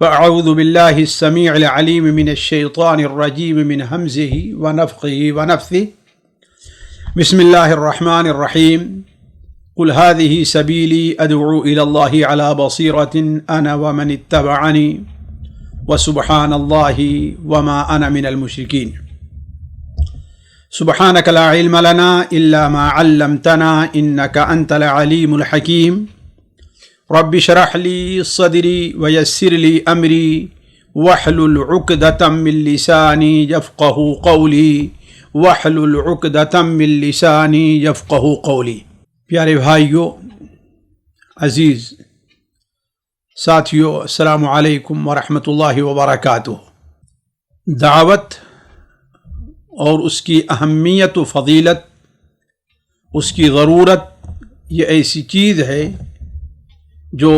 فأعوذ بالله السميع العليم من الشيطان الرجيم من همزه ونفخه ونفثه. بسم الله الرحمن الرحيم. قل هذه سبيلي أدعو إلى الله على بصيرة أنا ومن اتبعني وسبحان الله وما أنا من المشركين. سبحانك لا علم لنا إلا ما علمتنا إنك أنت العليم الحكيم. رب اشرح لي صدري ويسر لي أمري واحلل عقدة من لساني يفقه قولي واحلل عقدة من لساني يفقه قولي. پیارے بھائیو، عزیز ساتھیو، السلام علیکم ورحمۃ اللہ وبرکاتہ. دعوت اور اس کی اہمیت و فضیلت، اس کی ضرورت، یہ ایسی چیز ہے جو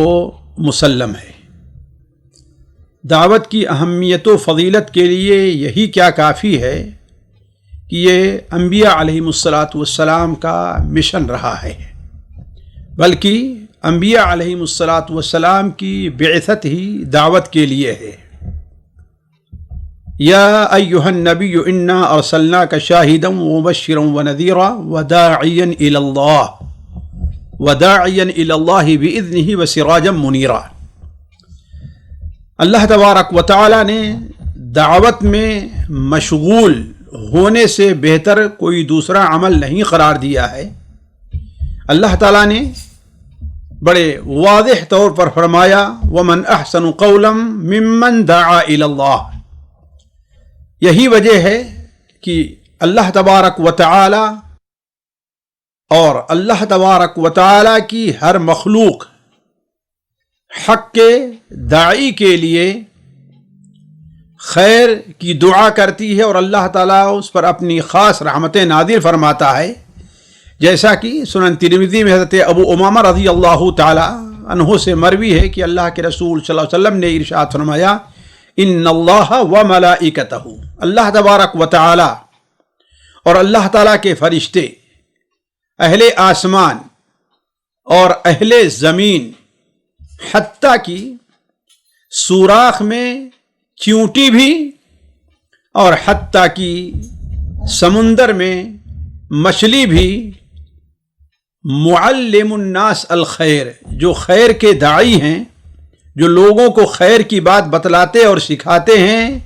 مسلم ہے. دعوت کی اہمیت و فضیلت کے لیے یہی کیا کافی ہے کہ یہ انبیاء علیہم الصلاۃ والسلام کا مشن رہا ہے، بلکہ انبیاء علیہم الصلاۃ والسلام کی بعثت ہی دعوت کے لیے ہے. یا ایھا النبی انا ارسلناک شاہدا ومبشرا ونذیرا وداعیا الی اللہ باذنہ وسراجا منیرا. اللہ تبارک و تعالی نے دعوت میں مشغول ہونے سے بہتر کوئی دوسرا عمل نہیں قرار دیا ہے. اللہ تعالیٰ نے بڑے واضح طور پر فرمایا وَمَنْ أَحْسَنُ قَوْلًا مِّمَّنْ دَعَا إِلَى اللَّهِ. یہی وجہ ہے کہ اللہ تبارک و تعالی اور اللہ تبارک و تعالی کی ہر مخلوق حق کے داعی کے لیے خیر کی دعا کرتی ہے، اور اللہ تعالیٰ اس پر اپنی خاص رحمتیں نازل فرماتا ہے. جیسا کہ سنن ترمذی میں حضرت ابو امامہ رضی اللہ تعالی عنہ سے مروی ہے کہ اللہ کے رسول صلی اللہ علیہ وسلم نے ارشاد فرمایا ان اللہ و ملائکتہ، اللہ تبارک و تعالی اور اللہ تعالیٰ کے فرشتے اہل آسمان اور اہل زمین، حتیٰ کہ سوراخ میں چیونٹی بھی، اور حتیٰ کہ سمندر میں مچھلی بھی، معلم الناس الخیر، جو خیر کے داعی ہیں، جو لوگوں کو خیر کی بات بتلاتے اور سکھاتے ہیں،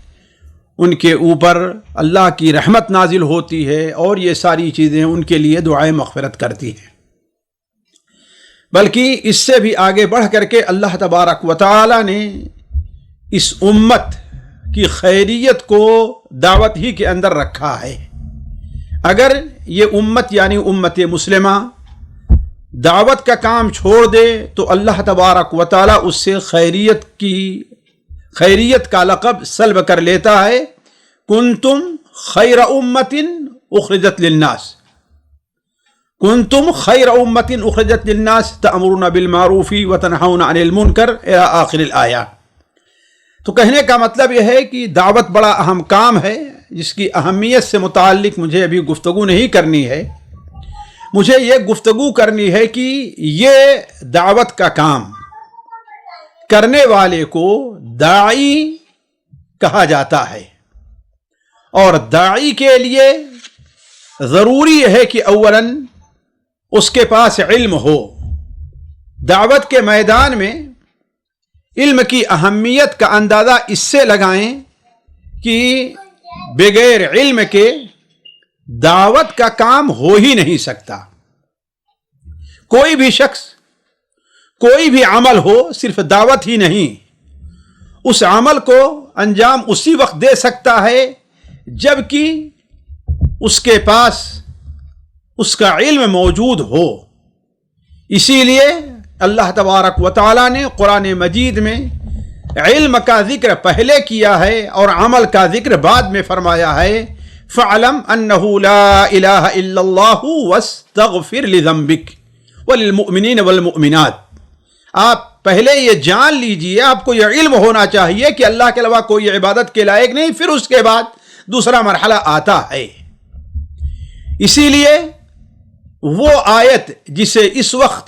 ان کے اوپر اللہ کی رحمت نازل ہوتی ہے، اور یہ ساری چیزیں ان کے لیے دعائیں مغفرت کرتی ہیں. بلکہ اس سے بھی آگے بڑھ کر کے اللہ تبارک و تعالی نے اس امت کی خیریت کو دعوت ہی کے اندر رکھا ہے. اگر یہ امت یعنی امت مسلمہ دعوت کا کام چھوڑ دے تو اللہ تبارک و تعالیٰ اس سے خیریت کا لقب سلب کر لیتا ہے. کنتم خیر امت اخرجت للناس، کنتم خیر امت اخرجت للناس تأمرون بالمعروف وتنہون عن المنکر الی آخر الآیہ. تو کہنے کا مطلب یہ ہے کہ دعوت بڑا اہم کام ہے، جس کی اہمیت سے متعلق مجھے ابھی گفتگو نہیں کرنی ہے. مجھے یہ گفتگو کرنی ہے کہ یہ دعوت کا کام کرنے والے کو داعی کہا جاتا ہے، اور داعی کے لیے ضروری ہے کہ اولاً اس کے پاس علم ہو. دعوت کے میدان میں علم کی اہمیت کا اندازہ اس سے لگائیں کہ بغیر علم کے دعوت کا کام ہو ہی نہیں سکتا. کوئی بھی شخص کوئی بھی عمل ہو، صرف دعوت ہی نہیں، اس عمل کو انجام اسی وقت دے سکتا ہے جب کہ اس کے پاس اس کا علم موجود ہو. اسی لیے اللہ تبارک و تعالی نے قرآن مجید میں علم کا ذکر پہلے کیا ہے اور عمل کا ذکر بعد میں فرمایا ہے. فَعْلَمْ أَنَّهُ لَا إِلَهَ إِلَّا اللَّهُ وَاسْتَغْفِرْ لِذَنبِكَ وَلِلْمُؤْمِنِينَ وَالْمُؤْمِنَاتِ. آپ پہلے یہ جان لیجئے، آپ کو یہ علم ہونا چاہیے کہ اللہ کے علاوہ کوئی عبادت کے لائق نہیں، پھر اس کے بعد دوسرا مرحلہ آتا ہے. اسی لیے وہ آیت جسے اس وقت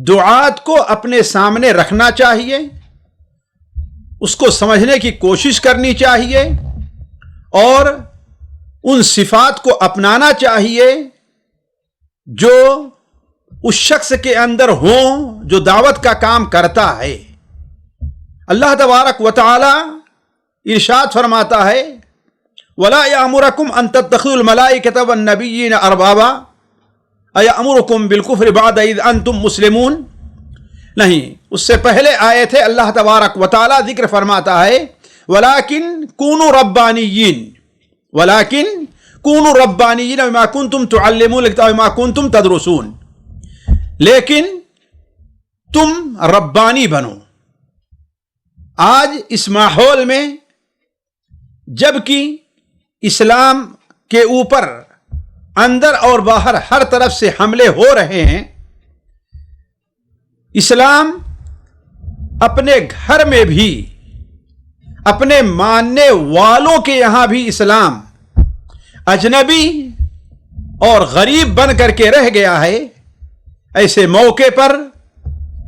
دعات کو اپنے سامنے رکھنا چاہیے اس کو سمجھنے کی کوشش کرنی چاہیے اور ان صفات کو اپنانا چاہیے جو اس شخص کے اندر ہوں جو دعوت کا کام کرتا ہے۔ اللہ تبارک و تعالی ارشاد فرماتا ہے وَلَا يَأْمُرَكُمْ أَن تَتَّخِذُوا الْمَلَائِكَةَ وَالنَّبِيِّينَ أَرْبَابًا أَيَأْمُرُكُمْ بِالْكُفْرِ بَعْدَ إِذْ أَنْتُمْ مُسْلِمُونَ۔ نہیں، اس سے پہلے آیت ہے اللہ تبارک و تعالی ذکر فرماتا ہے وَلَكِنْ كُونُوا رَبَّانِيِّينَ وَلَكِنْ كُونُوا رَبَّانِيِّينَ بِمَا كُنْتُمْ تُعَلِّمُونَ الْكِتَابَ وَبِمَا كُنْتُمْ تَدْرُسُونَ، لیکن تم ربانی بنو۔ آج اس ماحول میں جبکہ اسلام کے اوپر اندر اور باہر ہر طرف سے حملے ہو رہے ہیں، اسلام اپنے گھر میں بھی، اپنے ماننے والوں کے یہاں بھی اسلام اجنبی اور غریب بن کر کے رہ گیا ہے۔ ایسے موقع پر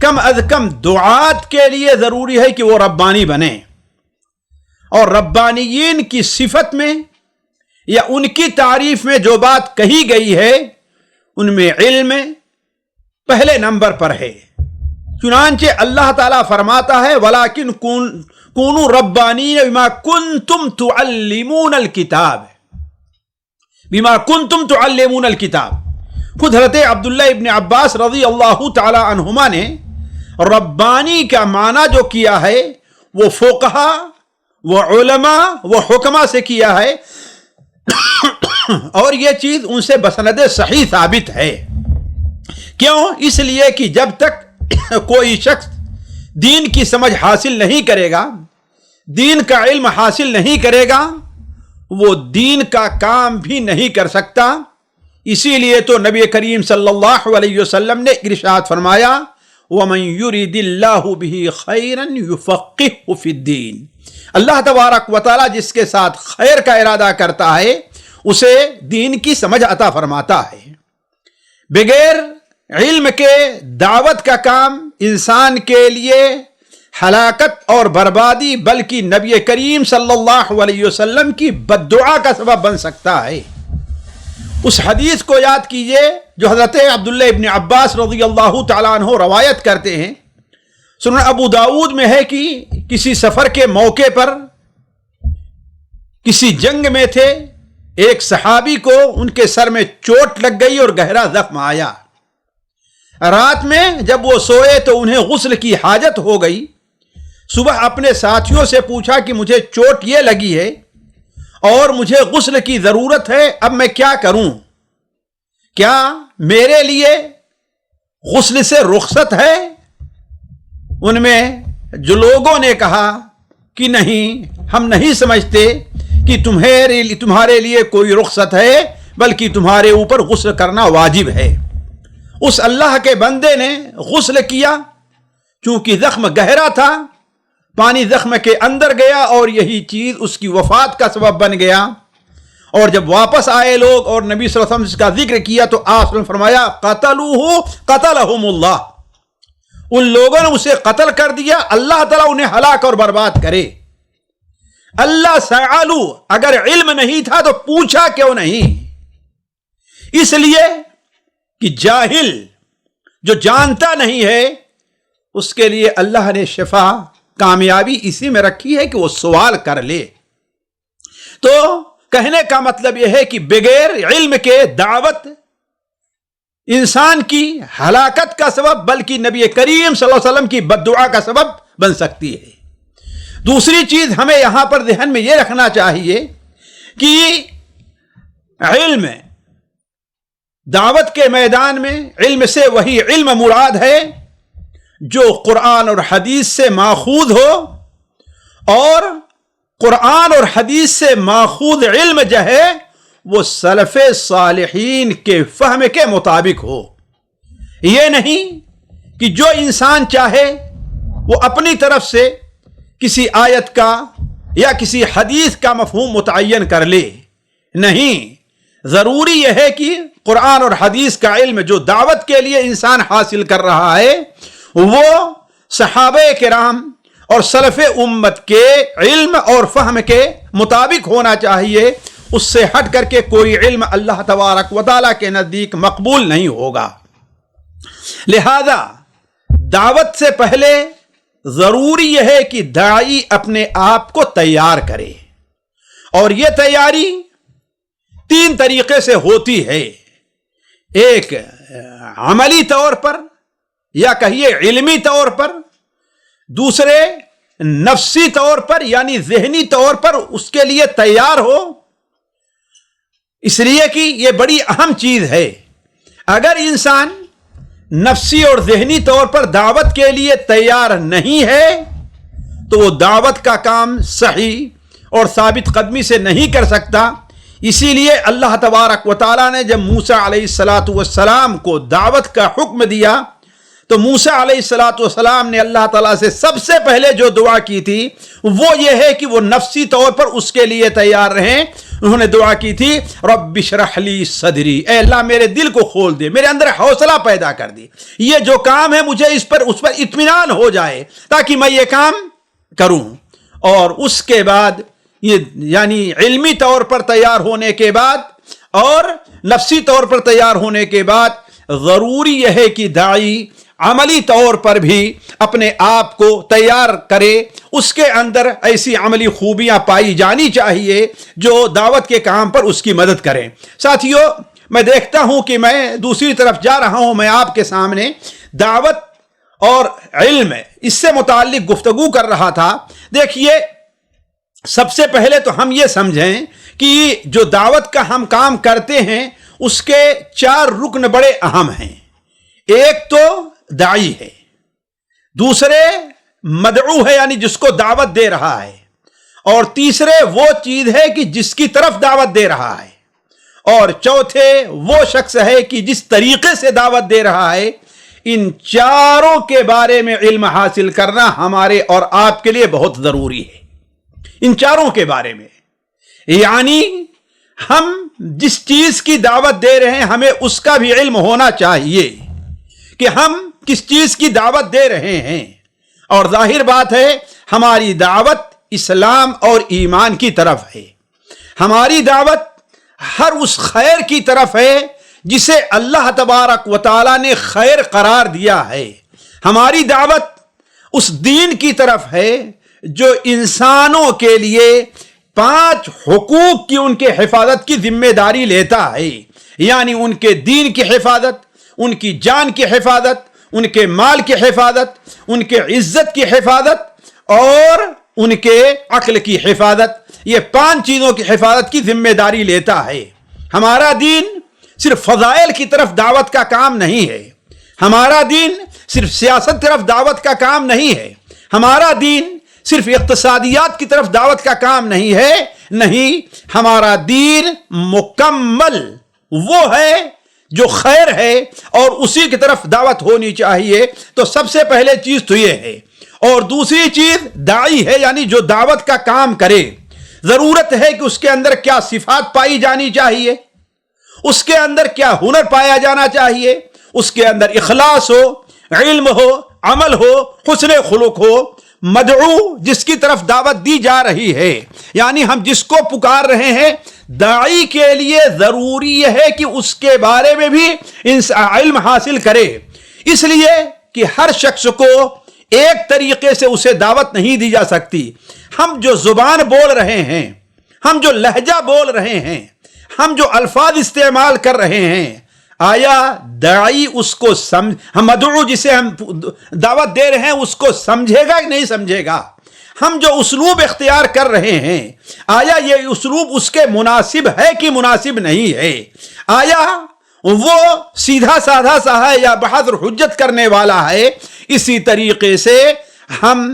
کم از کم دعات کے لیے ضروری ہے کہ وہ ربانی بنیں، اور ربانیین کی صفت میں یا ان کی تعریف میں جو بات کہی گئی ہے ان میں علم پہلے نمبر پر ہے۔ چنانچہ اللہ تعالیٰ فرماتا ہے وَلَكِنْ كُونُوا رَبَّانِينَ بِمَا كُنْتُمْ تُعَلِّمُونَ الْكِتَابَ بِمَا كُنْتُمْ تُعَلِّمُونَ الْكِتَابَ۔ خود حضرت عبداللہ ابن عباس رضی اللہ تعالی عنہما نے ربانی کا معنی جو کیا ہے وہ فقہا و علماء و حکماء سے کیا ہے، اور یہ چیز ان سے بسند صحیح ثابت ہے۔ کیوں؟ اس لیے کہ جب تک کوئی شخص دین کی سمجھ حاصل نہیں کرے گا، دین کا علم حاصل نہیں کرے گا، وہ دین کا کام بھی نہیں کر سکتا۔ اسی لیے تو نبی کریم صلی اللہ علیہ وسلم نے ارشاد فرمایا وَمَن يُرِدِ اللَّهُ بِهِ خَيْرًا يُفَقِّهُ فِي الدِّينِ۔ اللہ تبارک و تعالی جس کے ساتھ خیر کا ارادہ کرتا ہے اسے دین کی سمجھ عطا فرماتا ہے۔ بغیر علم کے دعوت کا کام انسان کے لیے ہلاکت اور بربادی بلکہ نبی کریم صلی اللہ علیہ وسلم کی بددعا کا سبب بن سکتا ہے۔ اس حدیث کو یاد کیجئے جو حضرت عبداللہ ابن عباس رضی اللہ تعالیٰ عنہ روایت کرتے ہیں، سنن ابو داود میں ہے کہ کسی سفر کے موقع پر کسی جنگ میں تھے، ایک صحابی کو ان کے سر میں چوٹ لگ گئی اور گہرا زخم آیا۔ رات میں جب وہ سوئے تو انہیں غسل کی حاجت ہو گئی۔ صبح اپنے ساتھیوں سے پوچھا کہ مجھے چوٹ یہ لگی ہے اور مجھے غسل کی ضرورت ہے، اب میں کیا کروں؟ کیا میرے لیے غسل سے رخصت ہے؟ ان میں جو لوگوں نے کہا کہ نہیں، ہم نہیں سمجھتے کہ تمہارے لیے کوئی رخصت ہے، بلکہ تمہارے اوپر غسل کرنا واجب ہے۔ اس اللہ کے بندے نے غسل کیا، چونکہ زخم گہرا تھا، پانی زخم کے اندر گیا اور یہی چیز اس کی وفات کا سبب بن گیا۔ اور جب واپس آئے لوگ اور نبی صلی اللہ علیہ وسلم اس کا ذکر کیا تو آپ نے فرمایا قتلوہ قتلہم اللہ، ان لوگوں نے اسے قتل کر دیا، اللہ تعالیٰ انہیں ہلاک اور برباد کرے۔ اللہ سألو، اگر علم نہیں تھا تو پوچھا کیوں نہیں؟ اس لیے کہ جاہل جو جانتا نہیں ہے اس کے لیے اللہ نے شفا، کامیابی اسی میں رکھی ہے کہ وہ سوال کر لے۔ تو کہنے کا مطلب یہ ہے کہ بغیر علم کے دعوت انسان کی ہلاکت کا سبب بلکہ نبی کریم صلی اللہ علیہ وسلم کی بددعا کا سبب بن سکتی ہے۔ دوسری چیز ہمیں یہاں پر ذہن میں یہ رکھنا چاہیے کہ علم، دعوت کے میدان میں علم سے وہی علم مراد ہے جو قرآن اور حدیث سے ماخوذ ہو، اور قرآن اور حدیث سے ماخوذ علم جو ہے وہ سلف صالحین کے فہم کے مطابق ہو۔ یہ نہیں کہ جو انسان چاہے وہ اپنی طرف سے کسی آیت کا یا کسی حدیث کا مفہوم متعین کر لے۔ نہیں، ضروری یہ ہے کہ قرآن اور حدیث کا علم جو دعوت کے لیے انسان حاصل کر رہا ہے وہ صحابہ کرام اور سلف امت کے علم اور فہم کے مطابق ہونا چاہیے، اس سے ہٹ کر کے کوئی علم اللہ تبارک و تعالیٰ کے نزدیک مقبول نہیں ہوگا۔ لہذا دعوت سے پہلے ضروری یہ ہے کہ داعی اپنے آپ کو تیار کرے، اور یہ تیاری 3 طریقے سے ہوتی ہے۔ ایک عملی طور پر یا کہیے علمی طور پر، دوسرے نفسی طور پر یعنی ذہنی طور پر اس کے لیے تیار ہو، اس لیے کہ یہ بڑی اہم چیز ہے۔ اگر انسان نفسی اور ذہنی طور پر دعوت کے لیے تیار نہیں ہے تو وہ دعوت کا کام صحیح اور ثابت قدمی سے نہیں کر سکتا۔ اسی لیے اللہ تبارک و تعالیٰ نے جب موسیٰ علیہ السلام کو دعوت کا حکم دیا تو موسیٰ علیہ السلام نے اللہ تعالیٰ سے سب سے پہلے جو دعا کی تھی وہ یہ ہے کہ وہ نفسی طور پر اس کے لیے تیار رہیں۔ انہوں نے دعا کی تھی رب اشرح لی صدری، اے اللہ میرے دل کو کھول دے، میرے اندر حوصلہ پیدا کر دی، یہ جو کام ہے مجھے اس پر اطمینان ہو جائے تاکہ میں یہ کام کروں۔ اور اس کے بعد یہ یعنی علمی طور پر تیار ہونے کے بعد اور نفسی طور پر تیار ہونے کے بعد ضروری یہ ہے کہ داعی عملی طور پر بھی اپنے آپ کو تیار کرے، اس کے اندر ایسی عملی خوبیاں پائی جانی چاہیے جو دعوت کے کام پر اس کی مدد کریں۔ ساتھیو، میں دیکھتا ہوں کہ میں دوسری طرف جا رہا ہوں، میں آپ کے سامنے دعوت اور علم اس سے متعلق گفتگو کر رہا تھا۔ دیکھیے، سب سے پہلے تو ہم یہ سمجھیں کہ جو دعوت کا ہم کام کرتے ہیں اس کے 4 رکن بڑے اہم ہیں۔ ایک تو داعی ہے، دوسرے مدعو ہے یعنی جس کو دعوت دے رہا ہے، اور تیسرے وہ چیز ہے کہ جس کی طرف دعوت دے رہا ہے، اور چوتھے وہ شخص ہے کہ جس طریقے سے دعوت دے رہا ہے۔ ان چاروں کے بارے میں علم حاصل کرنا ہمارے اور آپ کے لیے بہت ضروری ہے۔ ان چاروں کے بارے میں یعنی ہم جس چیز کی دعوت دے رہے ہیں ہمیں اس کا بھی علم ہونا چاہیے کہ ہم کس چیز کی دعوت دے رہے ہیں۔ اور ظاہر بات ہے ہماری دعوت اسلام اور ایمان کی طرف ہے، ہماری دعوت ہر اس خیر کی طرف ہے جسے اللہ تبارک و تعالیٰ نے خیر قرار دیا ہے، ہماری دعوت اس دین کی طرف ہے جو انسانوں کے لیے 5 حقوق کی ان کے حفاظت کی ذمہ داری لیتا ہے، یعنی ان کے دین کی حفاظت، ان کی جان کی حفاظت، ان کے مال کی حفاظت، ان کے عزت کی حفاظت اور ان کے عقل کی حفاظت۔ یہ 5 چیزوں کی حفاظت کی ذمہ داری لیتا ہے۔ ہمارا دین صرف فضائل کی طرف دعوت کا کام نہیں ہے، ہمارا دین صرف سیاست کی طرف دعوت کا کام نہیں ہے، ہمارا دین صرف اقتصادیات کی طرف دعوت کا کام نہیں ہے، نہیں، ہمارا دین مکمل وہ ہے جو خیر ہے اور اسی کی طرف دعوت ہونی چاہیے۔ تو سب سے پہلے چیز تو یہ ہے، اور دوسری چیز داعی ہے یعنی جو دعوت کا کام کرے، ضرورت ہے کہ اس کے اندر کیا صفات پائی جانی چاہیے، اس کے اندر کیا ہنر پایا جانا چاہیے، اس کے اندر اخلاص ہو، علم ہو، عمل ہو، حسن خلق ہو۔ مدعو جس کی طرف دعوت دی جا رہی ہے یعنی ہم جس کو پکار رہے ہیں، داعی کے لیے ضروری ہے کہ اس کے بارے میں بھی علم حاصل کرے، اس لیے کہ ہر شخص کو ایک طریقے سے اسے دعوت نہیں دی جا سکتی۔ ہم جو زبان بول رہے ہیں، ہم جو لہجہ بول رہے ہیں، ہم جو الفاظ استعمال کر رہے ہیں، آیا داعی اس کو ہم مدعو جسے ہم دعوت دے رہے ہیں اس کو سمجھے گا کہ نہیں سمجھے گا؟ ہم جو اسلوب اختیار کر رہے ہیں آیا یہ اسلوب اس کے مناسب ہے کہ مناسب نہیں ہے؟ آیا وہ سیدھا سادھا سا ہے یا بحث حجت کرنے والا ہے؟ اسی طریقے سے ہم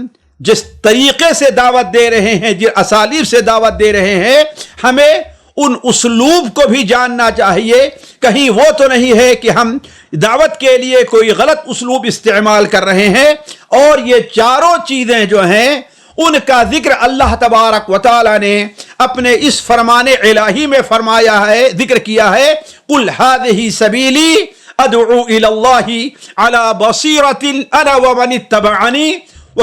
جس طریقے سے دعوت دے رہے ہیں، جس اسالیب سے دعوت دے رہے ہیں، ہمیں ان اسلوب کو بھی جاننا چاہیے۔ کہیں وہ تو نہیں ہے کہ ہم دعوت کے لیے کوئی غلط اسلوب استعمال کر رہے ہیں۔ اور یہ چاروں چیزیں جو ہیں ان کا ذکر اللہ تبارک و تعالی نے اپنے اس فرمان الہی میں فرمایا ہے، ذکر کیا ہے، قل هذه سبیلی ادعو الی اللہ علی بصیرۃ انا ومن اتبعنی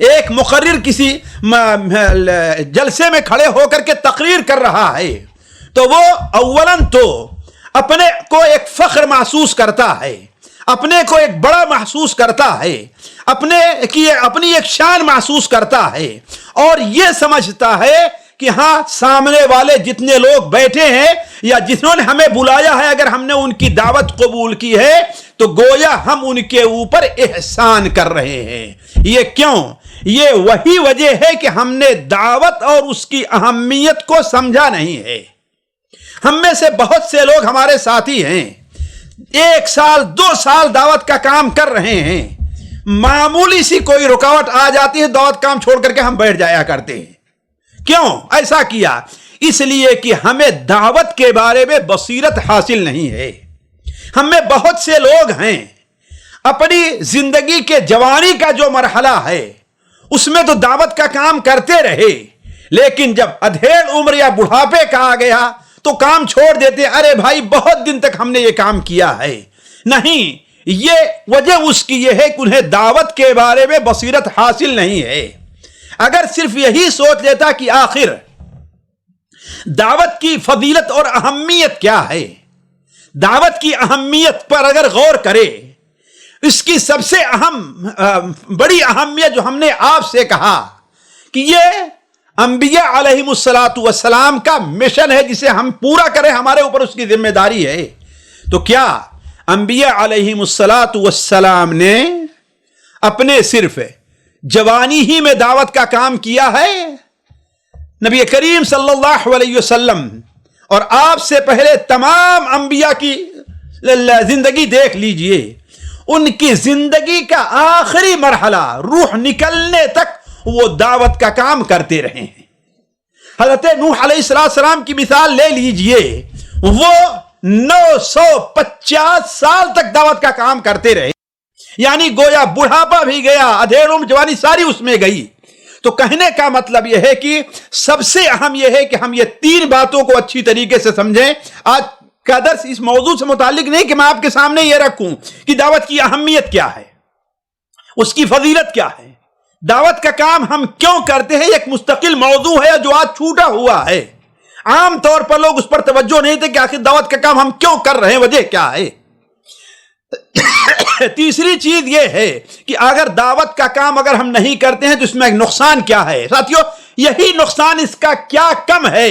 ایک مقرر کسی جلسے میں کھڑے ہو کر کے تقریر کر رہا ہے تو وہ اولاً تو اپنے کو ایک فخر محسوس کرتا ہے، اپنے کو ایک بڑا محسوس کرتا ہے، اپنی ایک شان محسوس کرتا ہے، اور یہ سمجھتا ہے کہ ہاں سامنے والے جتنے لوگ بیٹھے ہیں یا جنہوں نے ہمیں بلایا ہے، اگر ہم نے ان کی دعوت قبول کی ہے تو گویا ہم ان کے اوپر احسان کر رہے ہیں۔ یہ کیوں؟ یہ وہی وجہ ہے کہ ہم نے دعوت اور اس کی اہمیت کو سمجھا نہیں ہے۔ ہم میں سے بہت سے لوگ ہمارے ساتھی ہیں، 1 سال 2 سال دعوت کا کام کر رہے ہیں، معمولی سی کوئی رکاوٹ آ جاتی ہے، دعوت کام چھوڑ کر کے ہم بیٹھ جایا کرتے ہیں۔ کیوں ایسا کیا؟ اس لیے کہ ہمیں دعوت کے بارے میں بصیرت حاصل نہیں ہے۔ ہم میں بہت سے لوگ ہیں اپنی زندگی کے جوانی کا جو مرحلہ ہے اس میں تو دعوت کا کام کرتے رہے، لیکن جب ادھیڑ عمر یا بڑھاپے کا آ گیا تو کام چھوڑ دیتے، ارے بھائی بہت دن تک ہم نے یہ کام کیا ہے۔ نہیں، یہ وجہ اس کی یہ ہے کہ انہیں دعوت کے بارے میں بصیرت حاصل نہیں ہے۔ اگر صرف یہی سوچ لیتا کہ آخر دعوت کی فضیلت اور اہمیت کیا ہے، دعوت کی اہمیت پر اگر غور کرے، اس کی سب سے بڑی اہمیت جو ہم نے آپ سے کہا کہ یہ انبیاء علیہم السلام کا مشن ہے جسے ہم پورا کریں، ہمارے اوپر اس کی ذمہ داری ہے۔ تو کیا انبیاء علیہم السلام نے اپنے صرف جوانی ہی میں دعوت کا کام کیا ہے؟ نبی کریم صلی اللہ علیہ وسلم اور آپ سے پہلے تمام انبیاء کی زندگی دیکھ لیجئے، ان کی زندگی کا آخری مرحلہ روح نکلنے تک وہ دعوت کا کام کرتے رہے ہیں۔ حضرت نوح علیہ السلام کی مثال لے لیجئے، وہ 950 سال تک دعوت کا کام کرتے رہے، یعنی گویا بڑھاپا بھی گیا، ادھیڑ عمر جوانی ساری اس میں گئی۔ تو کہنے کا مطلب یہ ہے کہ سب سے اہم یہ ہے کہ ہم یہ 3 باتوں کو اچھی طریقے سے سمجھیں۔ آج کا درس اس موضوع سے متعلق نہیں کہ میں آپ کے سامنے یہ رکھوں کہ دعوت کی اہمیت کیا ہے، اس کی فضیلت کیا ہے، دعوت کا کام ہم کیوں کرتے ہیں، ایک مستقل موضوع ہے جو آج چھوٹا ہوا ہے۔ عام طور پر لوگ اس پر توجہ نہیں تھے کہ آخر دعوت کا کام ہم کیوں کر رہے ہیں، وجہ کیا ہے۔ تیسری چیز یہ ہے کہ اگر دعوت کا کام اگر ہم نہیں کرتے ہیں تو اس میں ایک نقصان کیا ہے۔ ساتھیو، یہی نقصان اس کا کیا کم ہے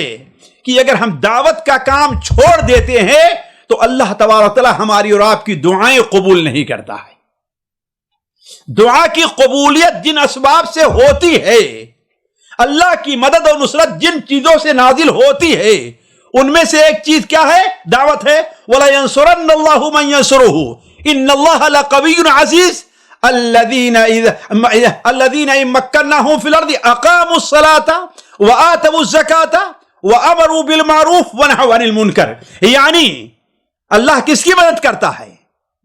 کہ اگر ہم دعوت کا کام چھوڑ دیتے ہیں تو اللہ تبارک تعالی ہماری اور آپ کی دعائیں قبول نہیں کرتا ہے۔ دعا کی قبولیت جن اسباب سے ہوتی ہے، اللہ کی مدد اور نصرت جن چیزوں سے نازل ہوتی ہے، ان میں سے ایک چیز کیا ہے؟ دعوت ہے۔ وَلَيَنْصُرَنَّ اللَّهُ مَنْ يَنْصُرُهُ إِنَّ اللَّهَ لَقَوِيٌّ عَزِيزٌ الَّذِينَ إِن مَّكَّنَّاهُمْ فِي الْأَرْضِ أَقَامُوا الصَّلَاةَ وَآتَوُا الزَّكَاةَ وَأَمَرُوا بِالْمَعْرُوفِ وَنَهَوْا عَنِ الْمُنكَرِ، یعنی اللہ کس کی مدد کرتا ہے؟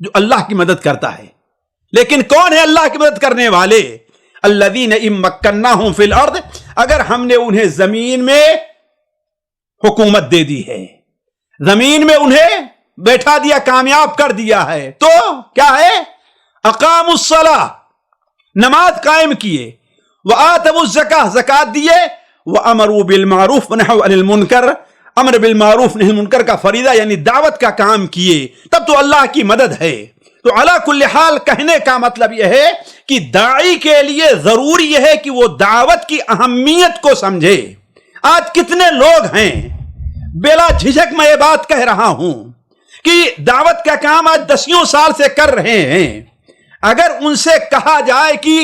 جو اللہ کی مدد کرتا ہے۔ لیکن کون ہے اللہ کی مدد کرنے والے؟ الذین ان مکناہم فی الارض، اگر ہم نے انہیں زمین میں حکومت دے دی ہے، زمین میں انہیں بیٹھا دیا، کامیاب کر دیا ہے، تو کیا ہے؟ اقاموا الصلاۃ، نماز قائم کیے، وآتوا الزکاۃ، زکات دیے، وامروا بالمعروف ونہوا عن المنکر، امر بالمعروف نہی المنکر کا فریضہ یعنی دعوت کا کام کیے، تب تو اللہ کی مدد ہے۔ تو علی کل حال کہنے کا مطلب یہ ہے کہ داعی کے لیے ضروری یہ ہے کہ وہ دعوت کی اہمیت کو سمجھے۔ آج کتنے لوگ ہیں، بلا جھجک میں یہ بات کہہ رہا ہوں کہ دعوت کا کام آج 10 سال سے کر رہے ہیں، اگر ان سے کہا جائے کہ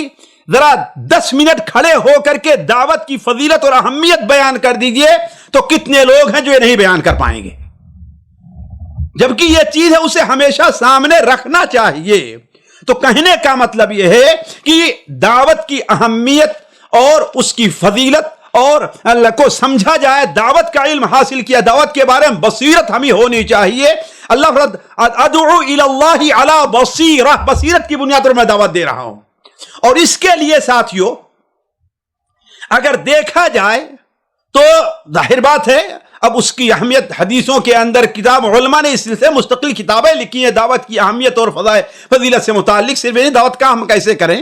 ذرا 10 منٹ کھڑے ہو کر کے دعوت کی فضیلت اور اہمیت بیان کر دیجئے تو کتنے لوگ ہیں جو یہ نہیں بیان کر پائیں گے، جبکہ یہ چیز ہے اسے ہمیشہ سامنے رکھنا چاہیے۔ تو کہنے کا مطلب یہ ہے کہ دعوت کی اہمیت اور اس کی فضیلت اور اللہ کو سمجھا جائے، دعوت کا علم حاصل کیا، دعوت کے بارے میں بصیرت ہمیں ہونی چاہیے۔ اللہ فرماتا ہے ادعو الی اللہ علی بصیرہ، بصیرت کی بنیاد پر میں دعوت دے رہا ہوں۔ اور اس کے لیے ساتھیو اگر دیکھا جائے تو ظاہر بات ہے اب اس کی اہمیت حدیثوں کے اندر کتاب علماء نے اس سلسلے مستقل کتابیں لکھی ہیں دعوت کی اہمیت اور فضیلت سے متعلق، صرف نہیں دعوت کا ہم کیسے کریں،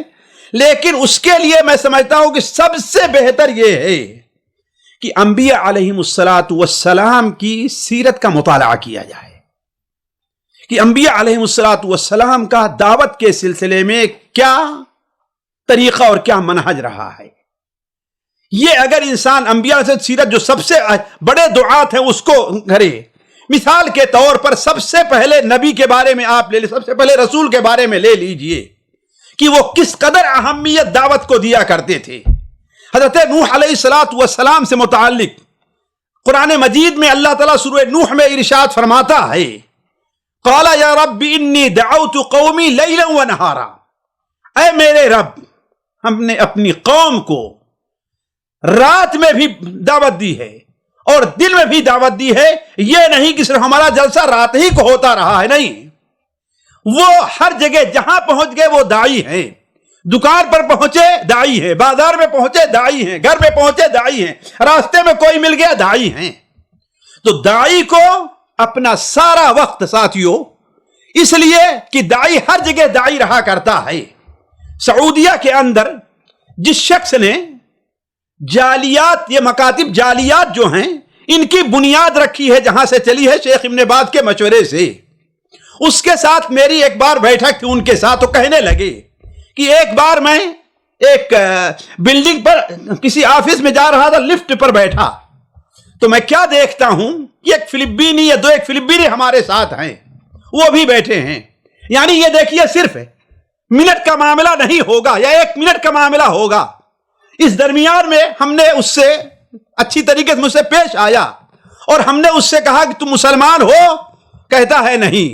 لیکن اس کے لیے میں سمجھتا ہوں کہ سب سے بہتر یہ ہے کہ انبیاء علیہم الصلاۃ والسلام کی سیرت کا مطالعہ کیا جائے، کہ انبیاء علیہم الصلاۃ والسلام کا دعوت کے سلسلے میں کیا طریقہ اور کیا منہج رہا ہے۔ یہ اگر انسان انبیاء سے سیرت جو سب سے بڑے دعات ہیں اس کو کرے، مثال کے طور پر سب سے پہلے نبی کے بارے میں آپ لے لیں، سب سے پہلے رسول کے بارے میں لے لیجئے کہ وہ کس قدر اہمیت دعوت کو دیا کرتے تھے۔ حضرت نوح علیہ الصلاۃ والسلام سے متعلق قرآن مجید میں اللہ تعالیٰ سورہ نوح میں ارشاد فرماتا ہے، قال یا رب انی دعوت قومی لیلا ونہارا، اے میرے رب ہم نے اپنی قوم کو رات میں بھی دعوت دی ہے اور دن میں بھی دعوت دی ہے۔ یہ نہیں کہ صرف ہمارا جلسہ رات ہی کو ہوتا رہا ہے، نہیں، وہ ہر جگہ جہاں پہنچ گئے وہ داعی ہیں، دکان پر پہنچے داعی ہیں، بازار میں پہنچے داعی ہیں، گھر میں پہنچے داعی ہیں، راستے میں کوئی مل گیا داعی ہیں۔ تو داعی کو اپنا سارا وقت ساتھیوں، اس لیے کہ داعی ہر جگہ داعی رہا کرتا ہے۔ سعودیہ کے اندر جس شخص نے جالیات، یہ مکاتب جالیات جو ہیں ان کی بنیاد رکھی ہے، جہاں سے چلی ہے شیخ ابن باز کے مشورے سے، اس کے ساتھ میری ایک بار بیٹھک تھی ان کے ساتھ، تو کہنے لگے کہ ایک بار میں ایک بلڈنگ پر کسی آفس میں جا رہا تھا، لفٹ پر بیٹھا تو میں کیا دیکھتا ہوں، ایک فلپینی یا ایک فلپینی ہمارے ساتھ ہیں، وہ بھی بیٹھے ہیں۔ یعنی یہ دیکھیے صرف منٹ کا معاملہ نہیں ہوگا یا ایک منٹ کا معاملہ ہوگا، اس درمیان میں ہم نے اس سے اچھی طریقے سے مجھ سے پیش آیا اور ہم نے اس سے کہا کہ تم مسلمان ہو، کہتا ہے نہیں۔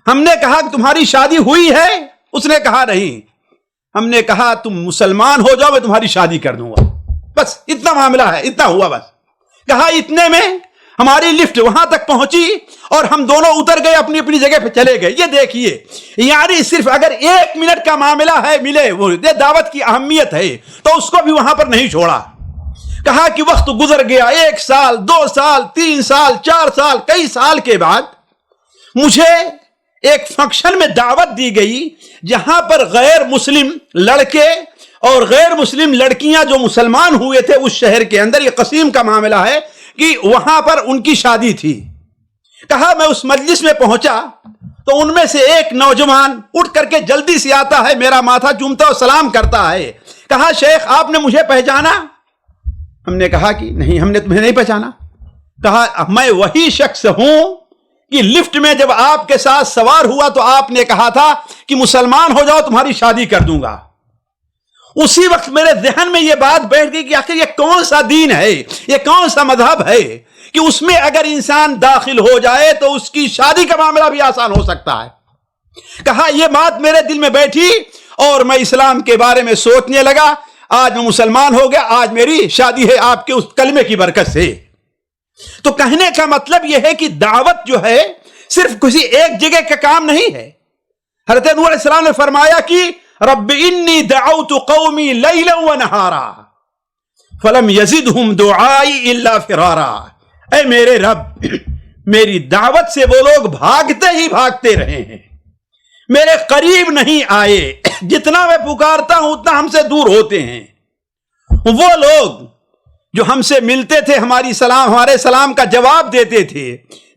ہم نے کہا کہ تمہاری شادی ہوئی ہے، اس نے کہا نہیں۔ ہم نے کہا تم مسلمان ہو جاؤ میں تمہاری شادی کر دوں گا، بس اتنا معاملہ ہے، اتنا ہوا بس۔ کہا اتنے میں ہماری لفٹ وہاں تک پہنچی اور ہم دونوں اتر گئے، اپنی اپنی جگہ پہ چلے گئے۔ یہ دیکھیے، یعنی صرف اگر ایک منٹ کا معاملہ ہے ملے، وہ دعوت کی اہمیت ہے تو اس کو بھی وہاں پر نہیں چھوڑا۔ کہا کہ وقت گزر گیا، 1 سال 2 سال 3 سال 4 سال، کئی سال کے بعد مجھے ایک فنکشن میں دعوت دی گئی جہاں پر غیر مسلم لڑکے اور غیر مسلم لڑکیاں جو مسلمان ہوئے تھے اس شہر کے اندر، یہ قسیم کا معاملہ ہے کہ وہاں پر ان کی شادی تھی۔ کہا میں اس مجلس میں پہنچا تو ان میں سے ایک نوجوان اٹھ کر کے جلدی سے آتا ہے، میرا ماتھا چومتا اور سلام کرتا ہے۔ کہا شیخ آپ نے مجھے پہچانا؟ ہم نے کہا کہ نہیں، ہم نے تمہیں نہیں پہچانا۔ کہا میں وہی شخص ہوں کہ لفٹ میں جب آپ کے ساتھ سوار ہوا تو آپ نے کہا تھا کہ مسلمان ہو جاؤ تمہاری شادی کر دوں گا۔ اسی وقت میرے ذہن میں یہ بات بیٹھ گئی کہ آخر یہ کون سا دین ہے، یہ کون سا مذہب ہے کہ اس میں اگر انسان داخل ہو جائے تو اس کی شادی کا معاملہ بھی آسان ہو سکتا ہے۔ کہا یہ بات میرے دل میں بیٹھی اور میں اسلام کے بارے میں سوچنے لگا، آج میں مسلمان ہو گیا، آج میری شادی ہے آپ کے اس کلمے کی برکت سے۔ تو کہنے کا مطلب یہ ہے کہ دعوت جو ہے صرف کسی ایک جگہ کا کام نہیں ہے۔ حضرت نوح علیہ السلام نے فرمایا کہ رب انی دعوت قومی لیلا ونہارا فلم یزدہم دعائی الا فرارا، اے میرے رب میری دعوت سے وہ لوگ بھاگتے ہی بھاگتے رہے ہیں، میرے قریب نہیں آئے، جتنا میں پکارتا ہوں اتنا ہم سے دور ہوتے ہیں۔ وہ لوگ جو ہم سے ملتے تھے، ہمارے سلام کا جواب دیتے تھے،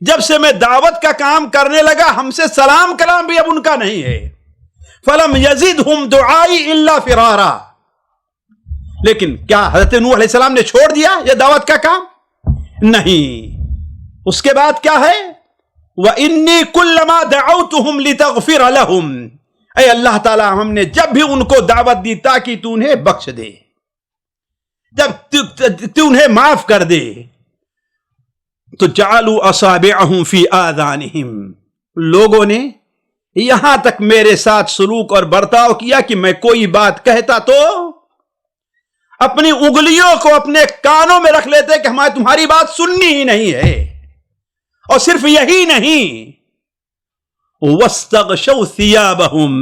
جب سے میں دعوت کا کام کرنے لگا ہم سے سلام کلام بھی اب ان کا نہیں ہے۔ فلم یزدہم دعائی الا فرارا، لیکن کیا حضرت نوح علیہ السلام نے چھوڑ دیا یہ دعوت کا کام؟ نہیں، اس کے بعد کیا ہے؟ وَإِنِّي كُلَّمَا دَعَوْتُهُمْ لِتَغْفِرَ لَهُمْ، اے اللہ تعالیٰ ہم نے جب بھی ان کو دعوت دی تاکہ تو انہیں بخش دے، جب تو انہیں معاف کر دے، تو جعلوا اصابعهم فی آذانہم، لوگوں نے یہاں تک میرے ساتھ سلوک اور برتاؤ کیا کہ میں کوئی بات کہتا تو اپنی انگلیوں کو اپنے کانوں میں رکھ لیتے کہ ہمیں تمہاری بات سننی ہی نہیں ہے۔ اور صرف یہی نہیں، وَاسْتَغْشَوْا ثِيَابَهُمْ،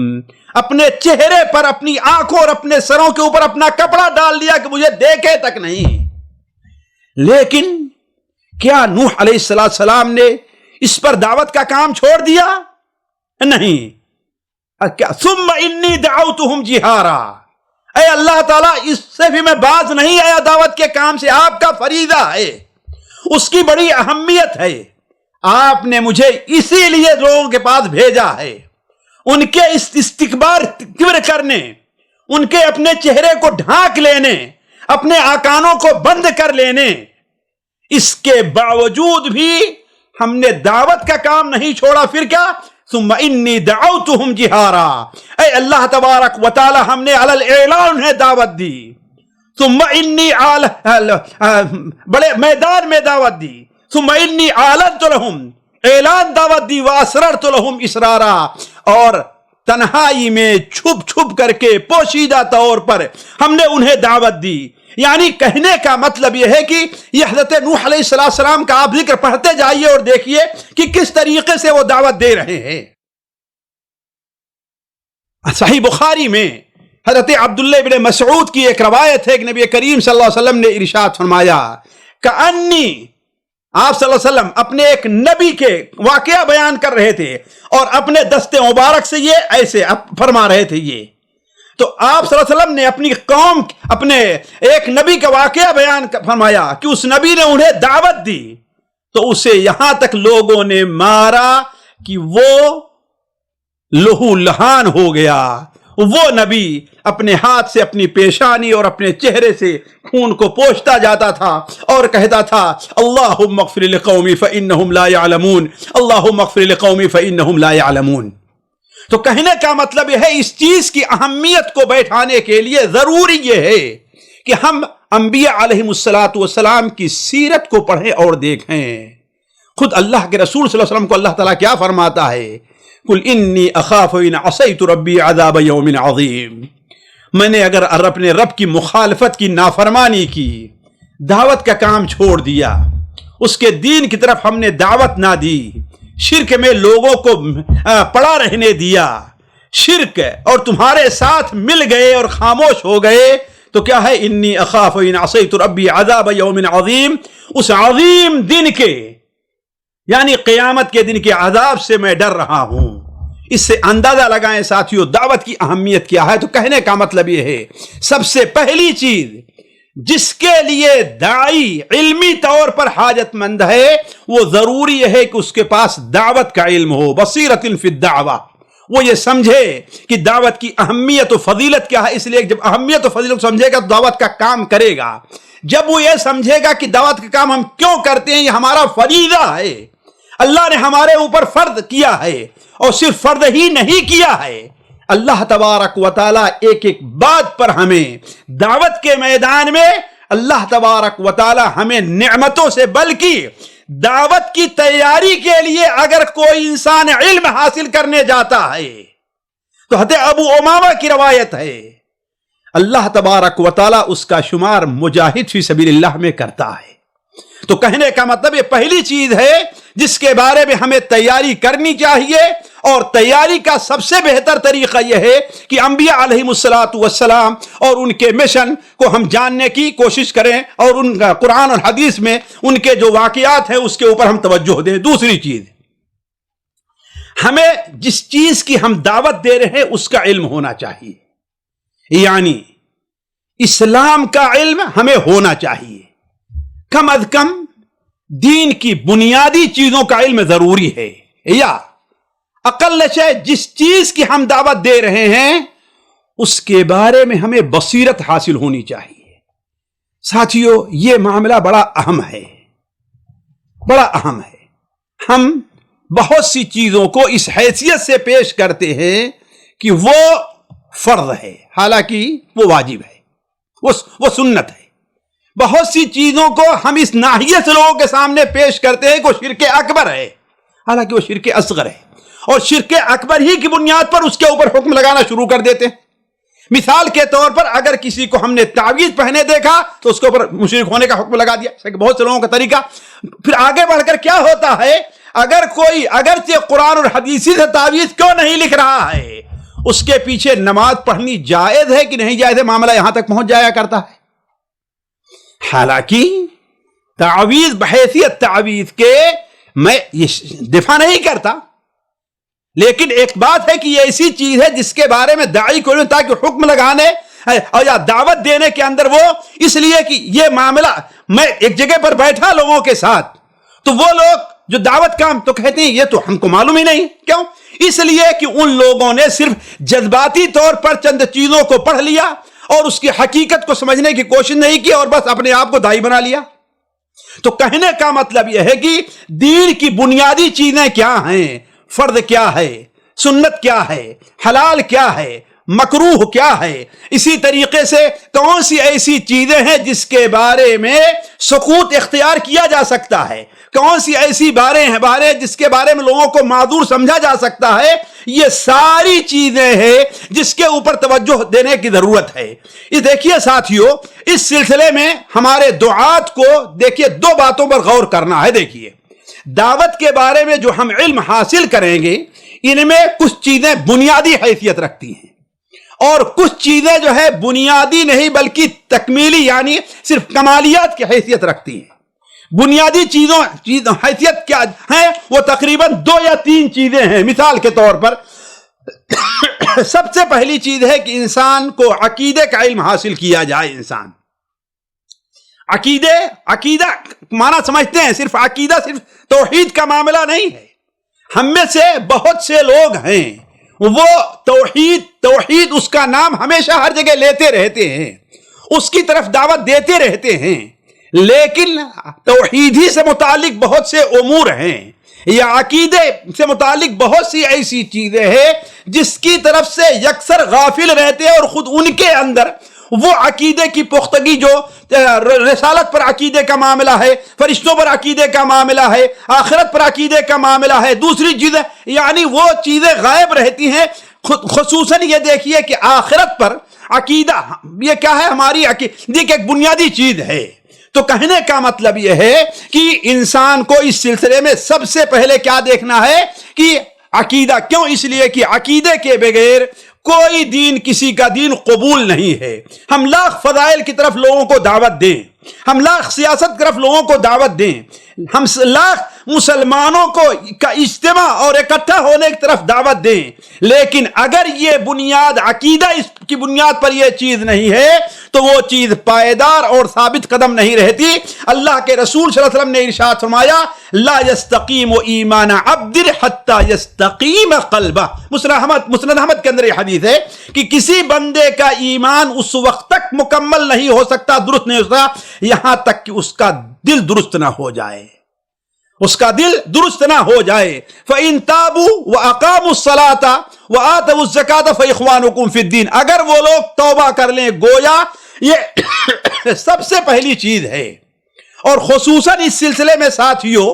اپنے چہرے پر، اپنی آنکھوں اور اپنے سروں کے اوپر اپنا کپڑا ڈال دیا کہ مجھے دیکھے تک نہیں۔ لیکن کیا نوح علیہ السلام نے اس پر دعوت کا کام چھوڑ دیا؟ نہیں۔ ثُمَّ إِنِّي دَعَوْتُهُمْ جِهَارًا، اے اللہ تعالیٰ اس سے بھی میں باز نہیں آیا دعوت کے کام سے، آپ کا فریضہ ہے، اس کی بڑی اہمیت ہے، آپ نے مجھے اسی لیے لوگوں کے پاس بھیجا ہے، ان کے استکبار کرنے، ان کے اپنے چہرے کو ڈھانک لینے، اپنے آکانوں کو بند کر لینے، اس کے باوجود بھی ہم نے دعوت کا کام نہیں چھوڑا۔ پھر کیا؟ ثم انی دعوتہم جہارا، اے اللہ تبارک و تعالی ہم نے علی الاعلان انہیں دعوت دی، ثم انی بڑے میدان میں دعوت دی، ثم انی اعلنت لہم، اعلان دعوت دی، واسررت لہم اسرارا، اور تنہائی میں چھپ چھپ کر کے پوشیدہ طور پر ہم نے انہیں دعوت دی۔ یعنی کہنے کا مطلب یہ ہے کہ یہ حضرت نوح علیہ السلام کا آپ ذکر پڑھتے جائیے اور دیکھیے کہ کس طریقے سے وہ دعوت دے رہے ہیں۔ صحیح بخاری میں حضرت عبداللہ بن مسعود کی ایک روایت ہے کہ نبی کریم صلی اللہ علیہ وسلم نے ارشاد فرمایا کأنی، آپ صلی اللہ علیہ وسلم اپنے ایک نبی کے واقعہ بیان کر رہے تھے اور اپنے دست مبارک سے یہ ایسے فرما رہے تھے۔ یہ تو آپ صلی اللہ علیہ وسلم نے اپنی قوم، اپنے ایک نبی کا واقعہ بیان فرمایا کہ اس نبی نے انہیں دعوت دی تو اسے یہاں تک لوگوں نے مارا کہ وہ لہو لہان ہو گیا۔ وہ نبی اپنے ہاتھ سے اپنی پیشانی اور اپنے چہرے سے خون کو پوچھتا جاتا تھا اور کہتا تھا اللہم اغفر لقومی فإنہم لا يعلمون، اللہم اغفر لقومی فإنہم لا يعلمون۔ تو کہنے کا مطلب یہ ہے اس چیز کی اہمیت کو بیٹھانے کے لیے ضروری یہ ہے کہ ہم انبیاء علیہم السلام کی سیرت کو پڑھیں اور دیکھیں۔ خود اللہ کے رسول صلی اللہ علیہ وسلم کو اللہ تعالیٰ کیا فرماتا ہے؟ قل انی اخاف ان عصیت ربی عذاب یوم عظیم، میں نے اگر اپنے رب کی مخالفت کی، نافرمانی کی، دعوت کا کام چھوڑ دیا، اس کے دین کی طرف ہم نے دعوت نہ دی، شرک میں لوگوں کو پڑا رہنے دیا، شرک اور تمہارے ساتھ مل گئے اور خاموش ہو گئے، تو کیا ہے؟ انی اخاف ان عصیت ربی عذاب یوم عظیم، اس عظیم دن کے یعنی قیامت کے دن کے عذاب سے میں ڈر رہا ہوں۔ اس سے اندازہ لگائیں ساتھیوں دعوت کی اہمیت کیا ہے۔ تو کہنے کا مطلب یہ ہے سب سے پہلی چیز جس کے لیے داعی علمی طور پر حاجت مند ہے وہ ضروری ہے کہ اس کے پاس دعوت کا علم ہو، بصیرۃ فی الدعوہ، وہ یہ سمجھے کہ دعوت کی اہمیت و فضیلت کیا ہے۔ اس لیے جب اہمیت و فضیلت سمجھے گا تو دعوت کا کام کرے گا۔ جب وہ یہ سمجھے گا کہ دعوت کا کام ہم کیوں کرتے ہیں، یہ ہمارا فریضہ ہے، اللہ نے ہمارے اوپر فرض کیا ہے، اور صرف فرض ہی نہیں کیا ہے، اللہ تبارک و تعالیٰ ایک ایک بات پر ہمیں دعوت کے میدان میں اللہ تبارک و تعالیٰ ہمیں نعمتوں سے، بلکہ دعوت کی تیاری کے لیے اگر کوئی انسان علم حاصل کرنے جاتا ہے تو حضرت ابو امامہ کی روایت ہے اللہ تبارک و تعالیٰ اس کا شمار مجاہد فی سبیل اللہ میں کرتا ہے۔ تو کہنے کا مطلب یہ پہلی چیز ہے جس کے بارے میں ہمیں تیاری کرنی چاہیے، اور تیاری کا سب سے بہتر طریقہ یہ ہے کہ انبیاء علیہم السلام اور ان کے مشن کو ہم جاننے کی کوشش کریں، اور ان کا قرآن اور حدیث میں ان کے جو واقعات ہیں اس کے اوپر ہم توجہ دیں۔ دوسری چیز، ہمیں جس چیز کی ہم دعوت دے رہے ہیں اس کا علم ہونا چاہیے، یعنی اسلام کا علم ہمیں ہونا چاہیے، کم از کم دین کی بنیادی چیزوں کا علم ضروری ہے، یا اقل شے جس چیز کی ہم دعوت دے رہے ہیں اس کے بارے میں ہمیں بصیرت حاصل ہونی چاہیے۔ ساتھیو یہ معاملہ بڑا اہم ہے، بڑا اہم ہے۔ ہم بہت سی چیزوں کو اس حیثیت سے پیش کرتے ہیں کہ وہ فرض ہے، حالانکہ وہ واجب ہے، وہ سنت ہے۔ بہت سی چیزوں کو ہم اس ناحیے سے لوگوں کے سامنے پیش کرتے ہیں کہ وہ شرک اکبر ہے، حالانکہ وہ شرک اصغر ہے، اور شرک اکبر ہی کی بنیاد پر اس کے اوپر حکم لگانا شروع کر دیتے ہیں۔ مثال کے طور پر اگر کسی کو ہم نے تعویذ پہنے دیکھا تو اس کے اوپر مشرک ہونے کا حکم لگا دیا، بہت سے لوگوں کا طریقہ۔ پھر آگے بڑھ کر کیا ہوتا ہے، اگر کوئی اگرچہ قرآن اور حدیثی سے تعویذ کیوں نہیں لکھ رہا ہے، اس کے پیچھے نماز پڑھنی جائز ہے کہ نہیں جائز ہے، معاملہ یہاں تک پہنچ جایا کرتا ہے۔ حالانکہ تعویذ بحیثیت تعویذ کے میں یہ دفاع نہیں کرتا، لیکن ایک بات ہے کہ یہ ایسی چیز ہے جس کے بارے میں داعی کو تاکہ حکم لگانے اور یا دعوت دینے کے اندر وہ اس لیے کہ یہ معاملہ، میں ایک جگہ پر بیٹھا لوگوں کے ساتھ، تو وہ لوگ جو دعوت کا تو کہتے ہیں یہ تو ہم کو معلوم ہی نہیں، کیوں؟ اس لیے کہ ان لوگوں نے صرف جذباتی طور پر چند چیزوں کو پڑھ لیا اور اس کی حقیقت کو سمجھنے کی کوشش نہیں کی اور بس اپنے آپ کو دائی بنا لیا۔ تو کہنے کا مطلب یہ ہے کہ دین کی بنیادی چیزیں کیا ہیں، فرض کیا ہے، سنت کیا ہے، حلال کیا ہے، مکروہ کیا ہے، اسی طریقے سے کون سی ایسی چیزیں ہیں جس کے بارے میں سکوت اختیار کیا جا سکتا ہے، کون سی ایسی بارے جس کے بارے میں لوگوں کو معذور سمجھا جا سکتا ہے، یہ ساری چیزیں ہیں جس کے اوپر توجہ دینے کی ضرورت ہے۔ یہ دیکھیے ساتھیو، اس سلسلے میں ہمارے دعات کو دیکھیے دو باتوں پر غور کرنا ہے۔ دیکھیے دعوت کے بارے میں جو ہم علم حاصل کریں گے ان میں کچھ چیزیں بنیادی حیثیت رکھتی ہیں اور کچھ چیزیں جو ہے بنیادی نہیں بلکہ تکمیلی یعنی صرف کمالیات کی حیثیت رکھتی ہیں۔ بنیادی حیثیت کیا ہیں؟ وہ تقریباً 2 یا 3 چیزیں ہیں۔ مثال کے طور پر سب سے پہلی چیز ہے کہ انسان کو عقیدے کا علم حاصل کیا جائے۔ انسان عقیدہ معنی سمجھتے ہیں، صرف عقیدہ صرف توحید کا معاملہ نہیں ہے۔ ہم میں سے بہت سے لوگ ہیں وہ توحید اس کا نام ہمیشہ ہر جگہ لیتے رہتے ہیں، اس کی طرف دعوت دیتے رہتے ہیں، لیکن توحید ہی سے متعلق بہت سے امور ہیں یا عقیدے سے متعلق بہت سی ایسی چیزیں ہیں جس کی طرف سے یکسر غافل رہتے ہیں اور خود ان کے اندر وہ عقیدے کی پختگی جو رسالت پر عقیدے کا معاملہ ہے، فرشتوں پر عقیدے کا معاملہ ہے، آخرت پر عقیدے کا معاملہ ہے، دوسری چیزیں یعنی وہ چیزیں غائب رہتی ہیں۔ خصوصاً یہ دیکھیے کہ آخرت پر عقیدہ یہ کیا ہے؟ ہماری عقیدے کی ایک بنیادی چیز ہے۔ تو کہنے کا مطلب یہ ہے کہ انسان کو اس سلسلے میں سب سے پہلے کیا دیکھنا ہے کہ عقیدہ، کیوں؟ اس لیے کہ عقیدے کے بغیر کوئی دین کسی کا دین قبول نہیں ہے۔ ہم لاکھ فضائل کی طرف لوگوں کو دعوت دیں، ہم لاکھ سیاست کی طرف لوگوں کو دعوت دیں، ہم لاکھ مسلمانوں کو کا اجتماع اور اکٹھا ہونے کی طرف دعوت دیں، لیکن اگر یہ بنیاد عقیدہ اس کی بنیاد پر یہ چیز نہیں ہے تو وہ چیز پائیدار اور ثابت قدم نہیں رہتی۔ اللہ کے رسول صلی اللہ علیہ وسلم نے ارشاد فرمایا لا یستقیم ایمان عبد حتی یستقیم قلبہ۔ مسند احمد کے اندر یہ حدیث ہے کہ کسی بندے کا ایمان اس وقت تک مکمل نہیں ہو سکتا، درست نہیں ہو سکتا یہاں تک کہ اس کا دل درست نہ ہو جائے، اس کا دل درست نہ ہو جائے۔ فَإِن تَابُوا وَأَقَامُوا الصَّلَاةَ وَآتَوُا الزَّكَاةَ فَإِخْوَانُكُمْ فِي الدِّينِ، اگر وہ لوگ توبہ کر لیں، گویا یہ سب سے پہلی چیز ہے۔ اور خصوصاً اس سلسلے میں ساتھیوں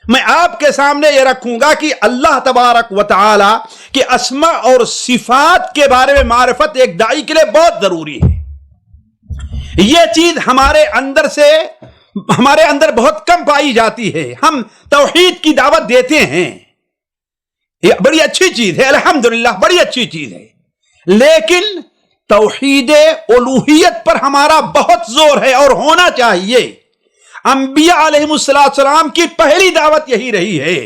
میں آپ کے سامنے یہ رکھوں گا کہ اللہ تبارک و تعالی کے اسماء اور صفات کے بارے میں معرفت ایک داعی کے لیے بہت ضروری ہے۔ یہ چیز ہمارے اندر بہت کم پائی جاتی ہے۔ ہم توحید کی دعوت دیتے ہیں، یہ بڑی اچھی چیز ہے، الحمدللہ بڑی اچھی چیز ہے، لیکن توحید الوہیت پر ہمارا بہت زور ہے اور ہونا چاہیے۔ انبیاء علیہم السلام کی پہلی دعوت یہی رہی ہے،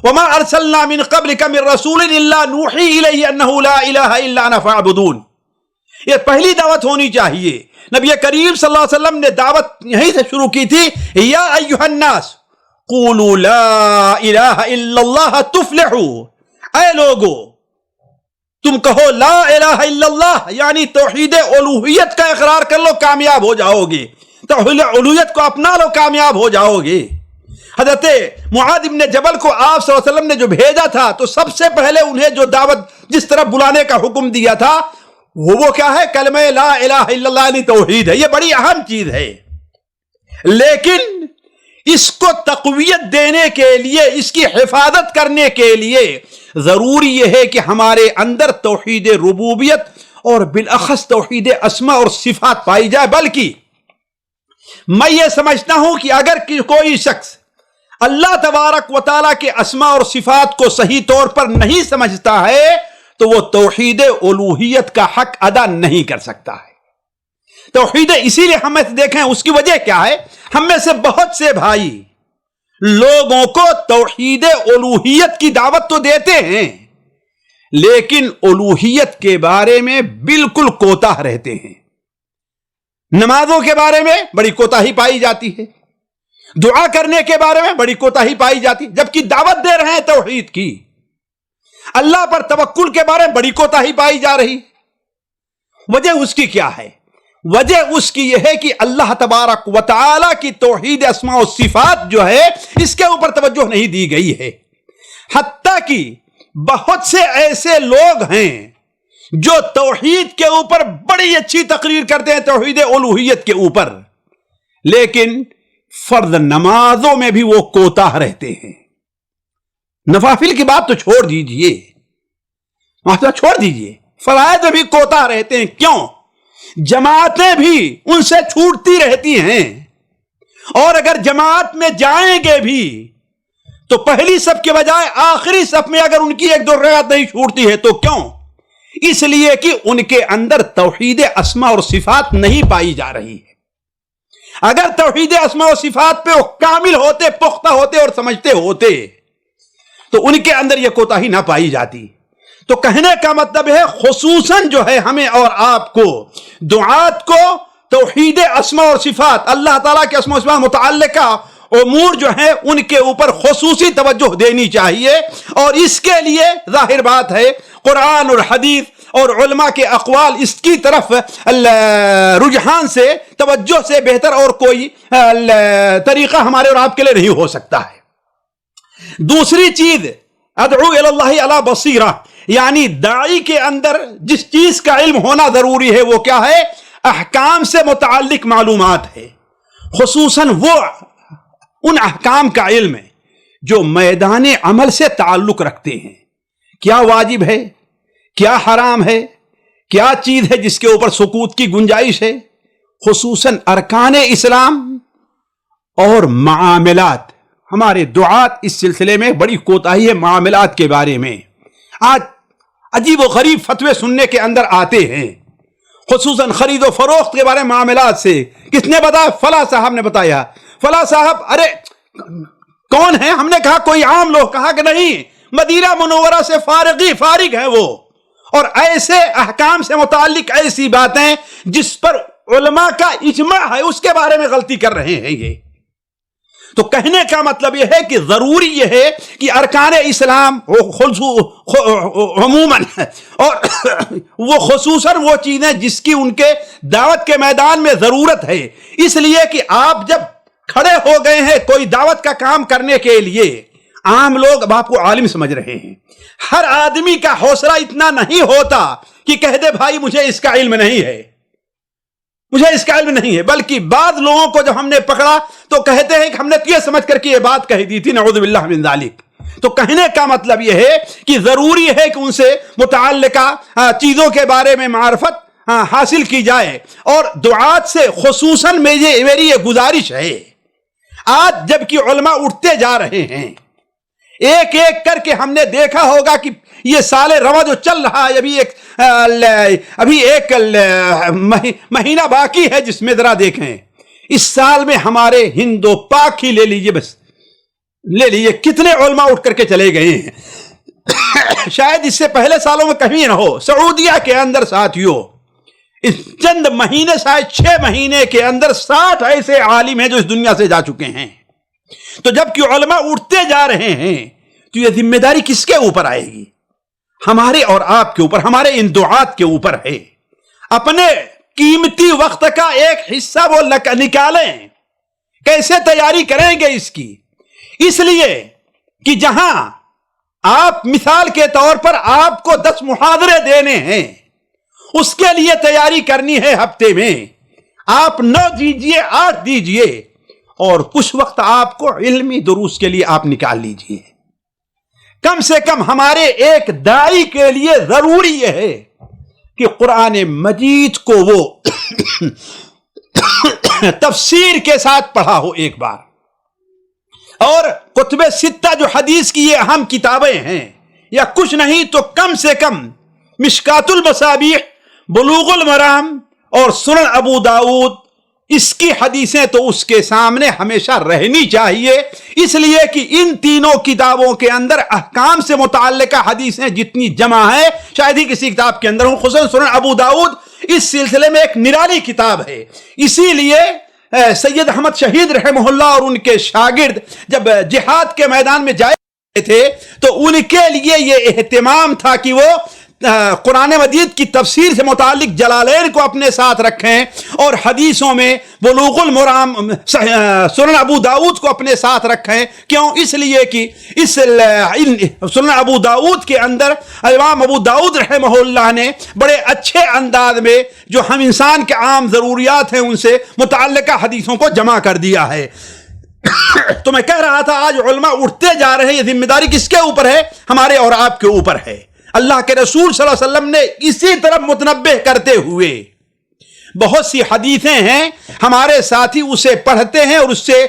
وَمَا أَرْسَلْنَا مِن قَبْلِكَ مِن رَسُولٍ إِلَّا نُوحِي إِلَيْهِ أَنَّهُ لَا إِلَهَ إِلَّا أَنَا فَاعْبُدُونِ۔ یہ پہلی دعوت ہونی چاہیے۔ نبی کریم صلی اللہ علیہ وسلم نے دعوت یہیں سے شروع کی تھی، یا ایھا الناس قولوا لا الہ الا اللہ تفلحوا، اے لوگو تم کہو لا الہ الا اللہ یعنی توحید الوہیت کا اقرار کر لو، کامیاب ہو جاؤ گے، توحید الوہیت کو اپنا لو، کامیاب ہو جاؤ گے۔ حضرت معاذ بن جبل کو آپ صلی اللہ علیہ وسلم نے جو بھیجا تھا تو سب سے پہلے انہیں جو دعوت جس طرف بلانے کا حکم دیا تھا وہ کیا ہے؟ کلمہ لا الہ الا اللہ یعنی توحید ہے۔ یہ بڑی اہم چیز ہے، لیکن اس کو تقویت دینے کے لیے، اس کی حفاظت کرنے کے لیے ضروری یہ ہے کہ ہمارے اندر توحید ربوبیت اور بالاخص توحید اسماء اور صفات پائی جائے۔ بلکہ میں یہ سمجھتا ہوں کہ اگر کوئی شخص اللہ تبارک و تعالیٰ کے اسماء اور صفات کو صحیح طور پر نہیں سمجھتا ہے تو وہ توحید الوہیت کا حق ادا نہیں کر سکتا ہے۔ توحید اسی لیے ہمیں دیکھیں اس کی وجہ کیا ہے، ہم میں سے بہت سے بھائی لوگوں کو توحید الوہیت کی دعوت تو دیتے ہیں، لیکن الوہیت کے بارے میں بالکل کوتاہ رہتے ہیں. نمازوں کے بارے میں بڑی کوتاہی پائی جاتی ہے, دعا کرنے کے بارے میں بڑی کوتاہی پائی جاتی, جبکہ دعوت دے رہے ہیں توحید کی. اللہ پر توکل کے بارے میں بڑی کوتاہی پائی جا رہی. وجہ اس کی کیا ہے؟ وجہ اس کی یہ ہے کہ اللہ تبارک و تعالی کی توحید اسماء و صفات جو ہے اس کے اوپر توجہ نہیں دی گئی ہے. حتیٰ کہ بہت سے ایسے لوگ ہیں جو توحید کے اوپر بڑی اچھی تقریر کرتے ہیں, توحید الوہیت کے اوپر, لیکن فرض نمازوں میں بھی وہ کوتاہ رہتے ہیں. نوافل کی بات تو چھوڑ دیجئے, چھوڑ دیجئے, فرائض میں بھی کوتاہ رہتے ہیں. کیوں؟ جماعتیں بھی ان سے چھوٹتی رہتی ہیں, اور اگر جماعت میں جائیں گے بھی تو پہلی صف کے بجائے آخری صف میں اگر ان کی ایک دو رکعت نہیں چھوٹتی ہے تو کیوں؟ اس لیے کہ ان کے اندر توحید اسماء اور صفات نہیں پائی جا رہی ہے. اگر توحید اسماء و صفات پہ وہ کامل ہوتے, پختہ ہوتے اور سمجھتے ہوتے تو ان کے اندر یہ کوتاہی نہ پائی جاتی. تو کہنے کا مطلب ہے خصوصاً جو ہے ہمیں اور آپ کو, دعات کو توحید اسماء اور صفات, اللہ تعالیٰ کے اسماء و صفات متعلقہ امور جو ہیں ان کے اوپر خصوصی توجہ دینی چاہیے. اور اس کے لیے ظاہر بات ہے قرآن اور حدیث اور علماء کے اقوال اس کی طرف رجحان سے, توجہ سے بہتر اور کوئی طریقہ ہمارے اور آپ کے لیے نہیں ہو سکتا ہے. دوسری چیز, ادعو الی اللہ علی بصیرہ, یعنی داعی کے اندر جس چیز کا علم ہونا ضروری ہے وہ کیا ہے؟ احکام سے متعلق معلومات ہے, خصوصاً وہ ان احکام کا علم ہے جو میدان عمل سے تعلق رکھتے ہیں. کیا واجب ہے, کیا حرام ہے, کیا چیز ہے جس کے اوپر سکوت کی گنجائش ہے, خصوصاً ارکان اسلام اور معاملات. ہمارے دعات اس سلسلے میں بڑی کوتاہی ہے معاملات کے بارے میں. آج عجیب و غریب فتوے سننے کے اندر آتے ہیں, خصوصاً خرید و فروخت کے بارے میں معاملات سے. کس نے بتایا؟ فلاں صاحب نے بتایا. فلاں صاحب, ارے کون ہے؟ ہم نے کہا کوئی عام لوگ. کہا کہ نہیں, مدینہ منورہ سے فارغ ہیں وہ, اور ایسے احکام سے متعلق ایسی باتیں جس پر علماء کا اجماع ہے اس کے بارے میں غلطی کر رہے ہیں یہ. تو کہنے کا مطلب یہ ہے کہ ضروری یہ ہے کہ ارکان اسلام عموماً اور وہ خصوصاً وہ چیزیں جس کی ان کے دعوت کے میدان میں ضرورت ہے, اس لیے کہ آپ جب کھڑے ہو گئے ہیں کوئی دعوت کا کام کرنے کے لیے, عام لوگ اب آپ کو عالم سمجھ رہے ہیں. ہر آدمی کا حوصلہ اتنا نہیں ہوتا کہ کہہ دے بھائی مجھے اس کا علم نہیں ہے, مجھے اس کا علم نہیں ہے, بلکہ بعض لوگوں کو جب ہم نے پکڑا تو کہتے ہیں کہ ہم نے یہ سمجھ کر کے یہ بات کہہ دی تھی, نعوذ باللہ من ذالک. تو کہنے کا مطلب یہ ہے کہ ضروری ہے کہ ان سے متعلقہ چیزوں کے بارے میں معرفت حاصل کی جائے. اور دعات سے خصوصاً میری یہ گزارش ہے, آج جب کہ علماء اٹھتے جا رہے ہیں, ایک ایک کر کے ہم نے دیکھا ہوگا کہ یہ سال رواں جو چل رہا ہے, ابھی ایک مہینہ باقی ہے, جس میں ذرا دیکھیں اس سال میں ہمارے ہند و پاک ہی لے لیجئے, بس لے لیجئے کتنے علماء اٹھ کر کے چلے گئے ہیں. شاید اس سے پہلے سالوں میں کہیں نہ ہو. سعودیہ کے اندر ساتھیوں اس چند مہینے, شاید 6 مہینے کے اندر 60 ایسے عالم ہیں جو اس دنیا سے جا چکے ہیں. تو جب کہ علماء اٹھتے جا رہے ہیں تو یہ ذمہ داری کس کے اوپر آئے گی؟ ہمارے اور آپ کے اوپر, ہمارے ان دعات کے اوپر ہے. اپنے قیمتی وقت کا ایک حصہ وہ نکالیں. کیسے تیاری کریں گے اس کی؟ اس لیے کہ جہاں آپ مثال کے طور پر آپ کو 10 محاضرے دینے ہیں, اس کے لیے تیاری کرنی ہے ہفتے میں. آپ 9 دیجئے, 8 دیجئے, اور کچھ وقت آپ کو علمی دروس کے لیے آپ نکال لیجئے. کم سے کم ہمارے ایک داعی کے لیے ضروری یہ ہے کہ قرآن مجید کو وہ تفسیر کے ساتھ پڑھا ہو ایک بار, اور کتب 6 جو حدیث کی یہ اہم کتابیں ہیں, یا کچھ نہیں تو کم سے کم مشکات المصابیح, بلوغ المرام اور سنن ابو داؤد اس کی حدیثیں تو اس کے سامنے ہمیشہ رہنی چاہیے، اس لیے کہ ان تینوں کتابوں کے اندر احکام سے متعلقہ حدیثیں جتنی جمع ہیں شاید ہی کسی کتاب کے اندر ہوں، خصوصاً سنن ابو داؤد اس سلسلے میں ایک نرالی کتاب ہے۔ اسی لیے سید احمد شہید رحمہ اللہ اور ان کے شاگرد جب جہاد کے میدان میں جائے تھے تو ان کے لیے یہ اہتمام تھا کہ وہ قرآن مجید کی تفسیر سے متعلق جلالین کو اپنے ساتھ رکھیں اور حدیثوں میں بلوغ المرام سنن ابو داؤد کو اپنے ساتھ رکھیں۔ کیوں؟ اس لیے کہ اس سنن ابو داؤد کے اندر امام ابو داؤد رحمہ اللہ نے بڑے اچھے انداز میں جو ہم انسان کے عام ضروریات ہیں ان سے متعلقہ حدیثوں کو جمع کر دیا ہے۔ تو میں کہہ رہا تھا آج علماء اٹھتے جا رہے ہیں، یہ ذمہ داری کس کے اوپر ہے؟ ہمارے اور آپ کے اوپر ہے۔ اللہ کے رسول صلی اللہ علیہ وسلم نے اسی طرف متنبہ کرتے ہوئے بہت سی حدیثیں ہیں، ہمارے ساتھی اسے پڑھتے ہیں اور اس سے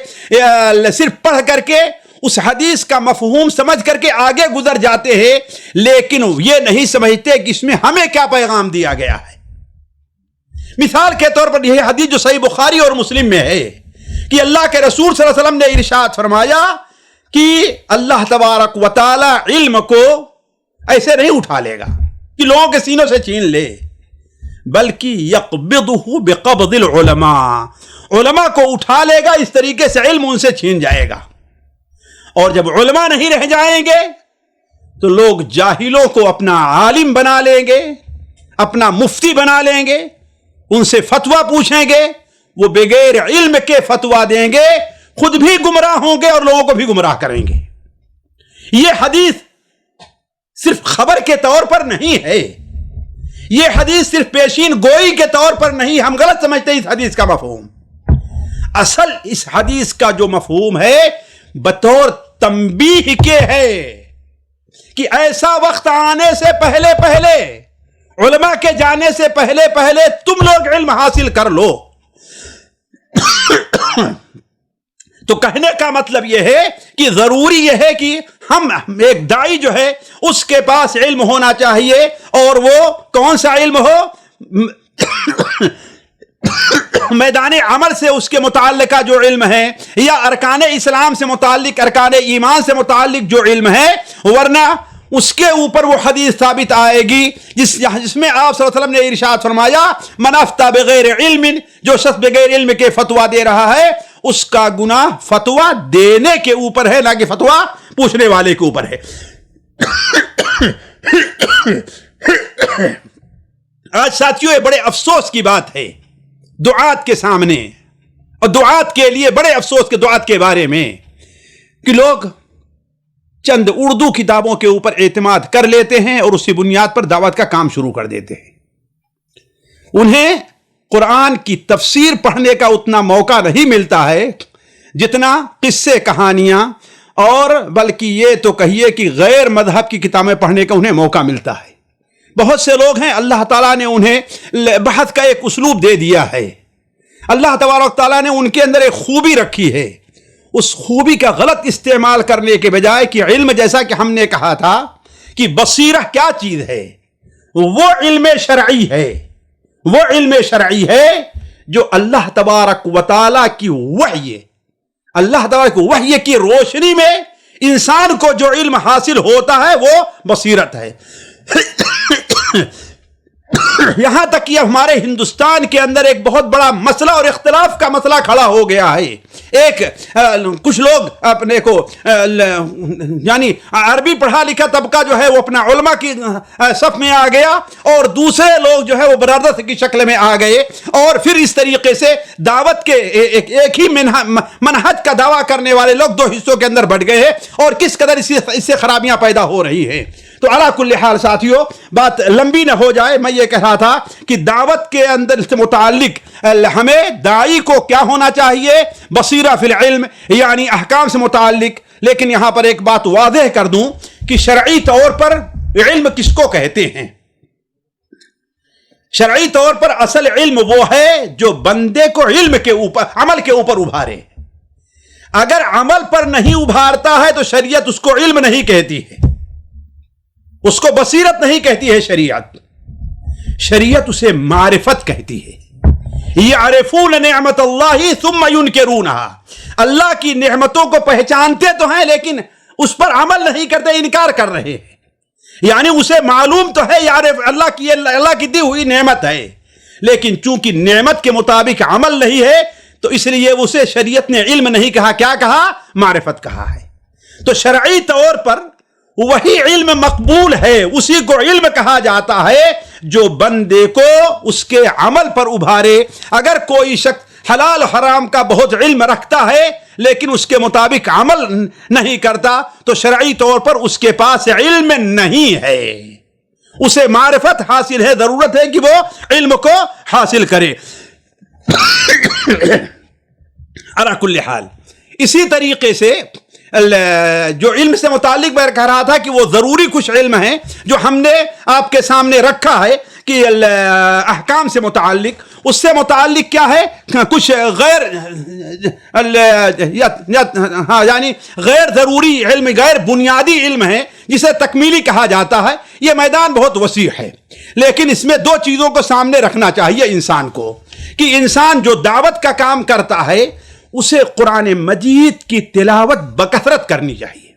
صرف پڑھ کر کے اس حدیث کا مفہوم سمجھ کر کے آگے گزر جاتے ہیں، لیکن یہ نہیں سمجھتے کہ اس میں ہمیں کیا پیغام دیا گیا ہے۔ مثال کے طور پر یہ حدیث جو صحیح بخاری اور مسلم میں ہے کہ اللہ کے رسول صلی اللہ علیہ وسلم نے ارشاد فرمایا کہ اللہ تبارک و تعالی علم کو ایسے نہیں اٹھا لے گا کہ لوگوں کے سینوں سے چھین لے، بلکہ یقبضہ بقبض العلماء، علماء کو اٹھا لے گا، اس طریقے سے علم ان سے چھین جائے گا۔ اور جب علماء نہیں رہ جائیں گے تو لوگ جاہلوں کو اپنا عالم بنا لیں گے، اپنا مفتی بنا لیں گے، ان سے فتویٰ پوچھیں گے، وہ بغیر علم کے فتویٰ دیں گے، خود بھی گمراہ ہوں گے اور لوگوں کو بھی گمراہ کریں گے۔ یہ حدیث صرف خبر کے طور پر نہیں ہے، یہ حدیث صرف پیشین گوئی کے طور پر نہیں، ہم غلط سمجھتے ہیں اس حدیث کا مفہوم۔ اصل اس حدیث کا جو مفہوم ہے بطور تنبیہ کے ہے کہ ایسا وقت آنے سے پہلے پہلے، علماء کے جانے سے پہلے پہلے تم لوگ علم حاصل کر لو۔ تو کہنے کا مطلب یہ ہے کہ ضروری یہ ہے کہ ہم ایک داعی جو ہے اس کے پاس علم ہونا چاہیے، اور وہ کون سا علم ہو؟ میدان عمل سے اس کے متعلقہ جو علم ہے، یا ارکان اسلام سے متعلق، ارکان ایمان سے متعلق جو علم ہے، ورنہ اس کے اوپر وہ حدیث ثابت آئے گی جس میں آپ صلی اللہ علیہ وسلم نے ارشاد فرمایا من افتى بغیر علم، جو شخص بغیر علم کے فتویٰ دے رہا ہے اس کا گناہ فتویٰ دینے کے اوپر ہے، نہ کہ فتویٰ پوچھنے والے کے اوپر ہے۔ آج ساتھیوں یہ بڑے افسوس کی بات ہے دعات کے سامنے، اور دعات کے لیے بڑے افسوس کے دعات کے بارے میں، کہ لوگ چند اردو کتابوں کے اوپر اعتماد کر لیتے ہیں اور اسی بنیاد پر دعوت کا کام شروع کر دیتے ہیں۔ انہیں قرآن کی تفسیر پڑھنے کا اتنا موقع نہیں ملتا ہے جتنا قصے کہانیاں، اور بلکہ یہ تو کہیے کہ غیر مذہب کی کتابیں پڑھنے کا انہیں موقع ملتا ہے۔ بہت سے لوگ ہیں اللہ تعالیٰ نے انہیں بحث کا ایک اسلوب دے دیا ہے، اللہ تبارک تعالیٰ نے ان کے اندر ایک خوبی رکھی ہے، اس خوبی کا غلط استعمال کرنے کے بجائے کہ علم، جیسا کہ ہم نے کہا تھا کہ بصیرہ کیا چیز ہے، وہ علم شرعی ہے، وہ علم شرعی ہے جو اللہ تبارک و تعالیٰ کی وحی، اللہ تبارک کی وحی کی روشنی میں انسان کو جو علم حاصل ہوتا ہے وہ بصیرت ہے۔ یہاں تک کہ ہمارے ہندوستان کے اندر ایک بہت بڑا مسئلہ اور اختلاف کا مسئلہ کھڑا ہو گیا ہے۔ کچھ لوگ اپنے کو یعنی عربی پڑھا لکھا طبقہ جو ہے وہ اپنا علماء کی صف میں آ گیا، اور دوسرے لوگ جو ہے وہ برادر کی شکل میں آ گئے، اور پھر اس طریقے سے دعوت کے ایک ہی منہج کا دعویٰ کرنے والے لوگ دو حصوں کے اندر بٹ گئے ہیں، اور کس قدر اس سے خرابیاں پیدا ہو رہی ہیں۔ تو علی کل حال ساتھیوں، بات لمبی نہ ہو جائے، میں یہ کہہ رہا تھا کہ دعوت کے اندر سے متعلق ہمیں داعی کو کیا ہونا چاہیے؟ بصیرہ فی العلم، یعنی احکام سے متعلق۔ لیکن یہاں پر ایک بات واضح کر دوں کہ شرعی طور پر علم کس کو کہتے ہیں؟ شرعی طور پر اصل علم وہ ہے جو بندے کو علم کے اوپر، عمل کے اوپر ابھارے۔ اگر عمل پر نہیں ابھارتا ہے تو شریعت اس کو علم نہیں کہتی ہے، اس کو بصیرت نہیں کہتی ہے، شریعت اسے معرفت کہتی ہے۔ یعرفون نعمت اللہ ثم ینکرونہا، اللہ کی نعمتوں کو پہچانتے تو ہیں لیکن اس پر عمل نہیں کرتے، انکار کر رہے ہیں. یعنی اسے معلوم تو ہے یعرف اللہ کی دی ہوئی نعمت ہے، لیکن چونکہ نعمت کے مطابق عمل نہیں ہے تو اس لیے اسے شریعت نے علم نہیں کہا، کیا کہا؟ معرفت کہا ہے. تو شرعی طور پر وہی علم مقبول ہے، اسی کو علم کہا جاتا ہے جو بندے کو اس کے عمل پر ابھارے. اگر کوئی شخص حلال حرام کا بہت علم رکھتا ہے لیکن اس کے مطابق عمل نہیں کرتا تو شرعی طور پر اس کے پاس علم نہیں ہے، اسے معرفت حاصل ہے، ضرورت ہے کہ وہ علم کو حاصل کرے. علی کل حال اسی طریقے سے جو علم سے متعلق میں کہہ رہا تھا کہ وہ ضروری کچھ علم ہیں جو ہم نے آپ کے سامنے رکھا ہے کہ احکام سے متعلق، اس سے متعلق کیا ہے کچھ غیر یعنی غیر ضروری علم، غیر بنیادی علم ہے جسے تکمیلی کہا جاتا ہے. یہ میدان بہت وسیع ہے لیکن اس میں دو چیزوں کو سامنے رکھنا چاہیے انسان کو کہ انسان جو دعوت کا کام کرتا ہے اسے قرآن مجید کی تلاوت بکثرت کرنی چاہیے،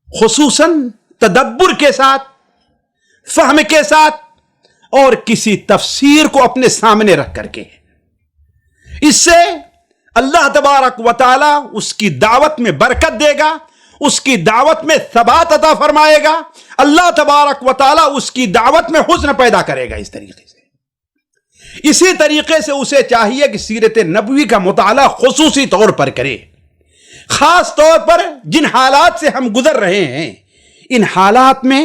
خصوصاً تدبر کے ساتھ، فہم کے ساتھ، اور کسی تفسیر کو اپنے سامنے رکھ کر کے. اس سے اللہ تبارک و تعالی اس کی دعوت میں برکت دے گا، اس کی دعوت میں ثبات عطا فرمائے گا، اللہ تبارک و تعالی اس کی دعوت میں حسن پیدا کرے گا. اس طریقے سے اسی طریقے سے اسے چاہیے کہ سیرت نبوی کا مطالعہ خصوصی طور پر کرے. خاص طور پر جن حالات سے ہم گزر رہے ہیں ان حالات میں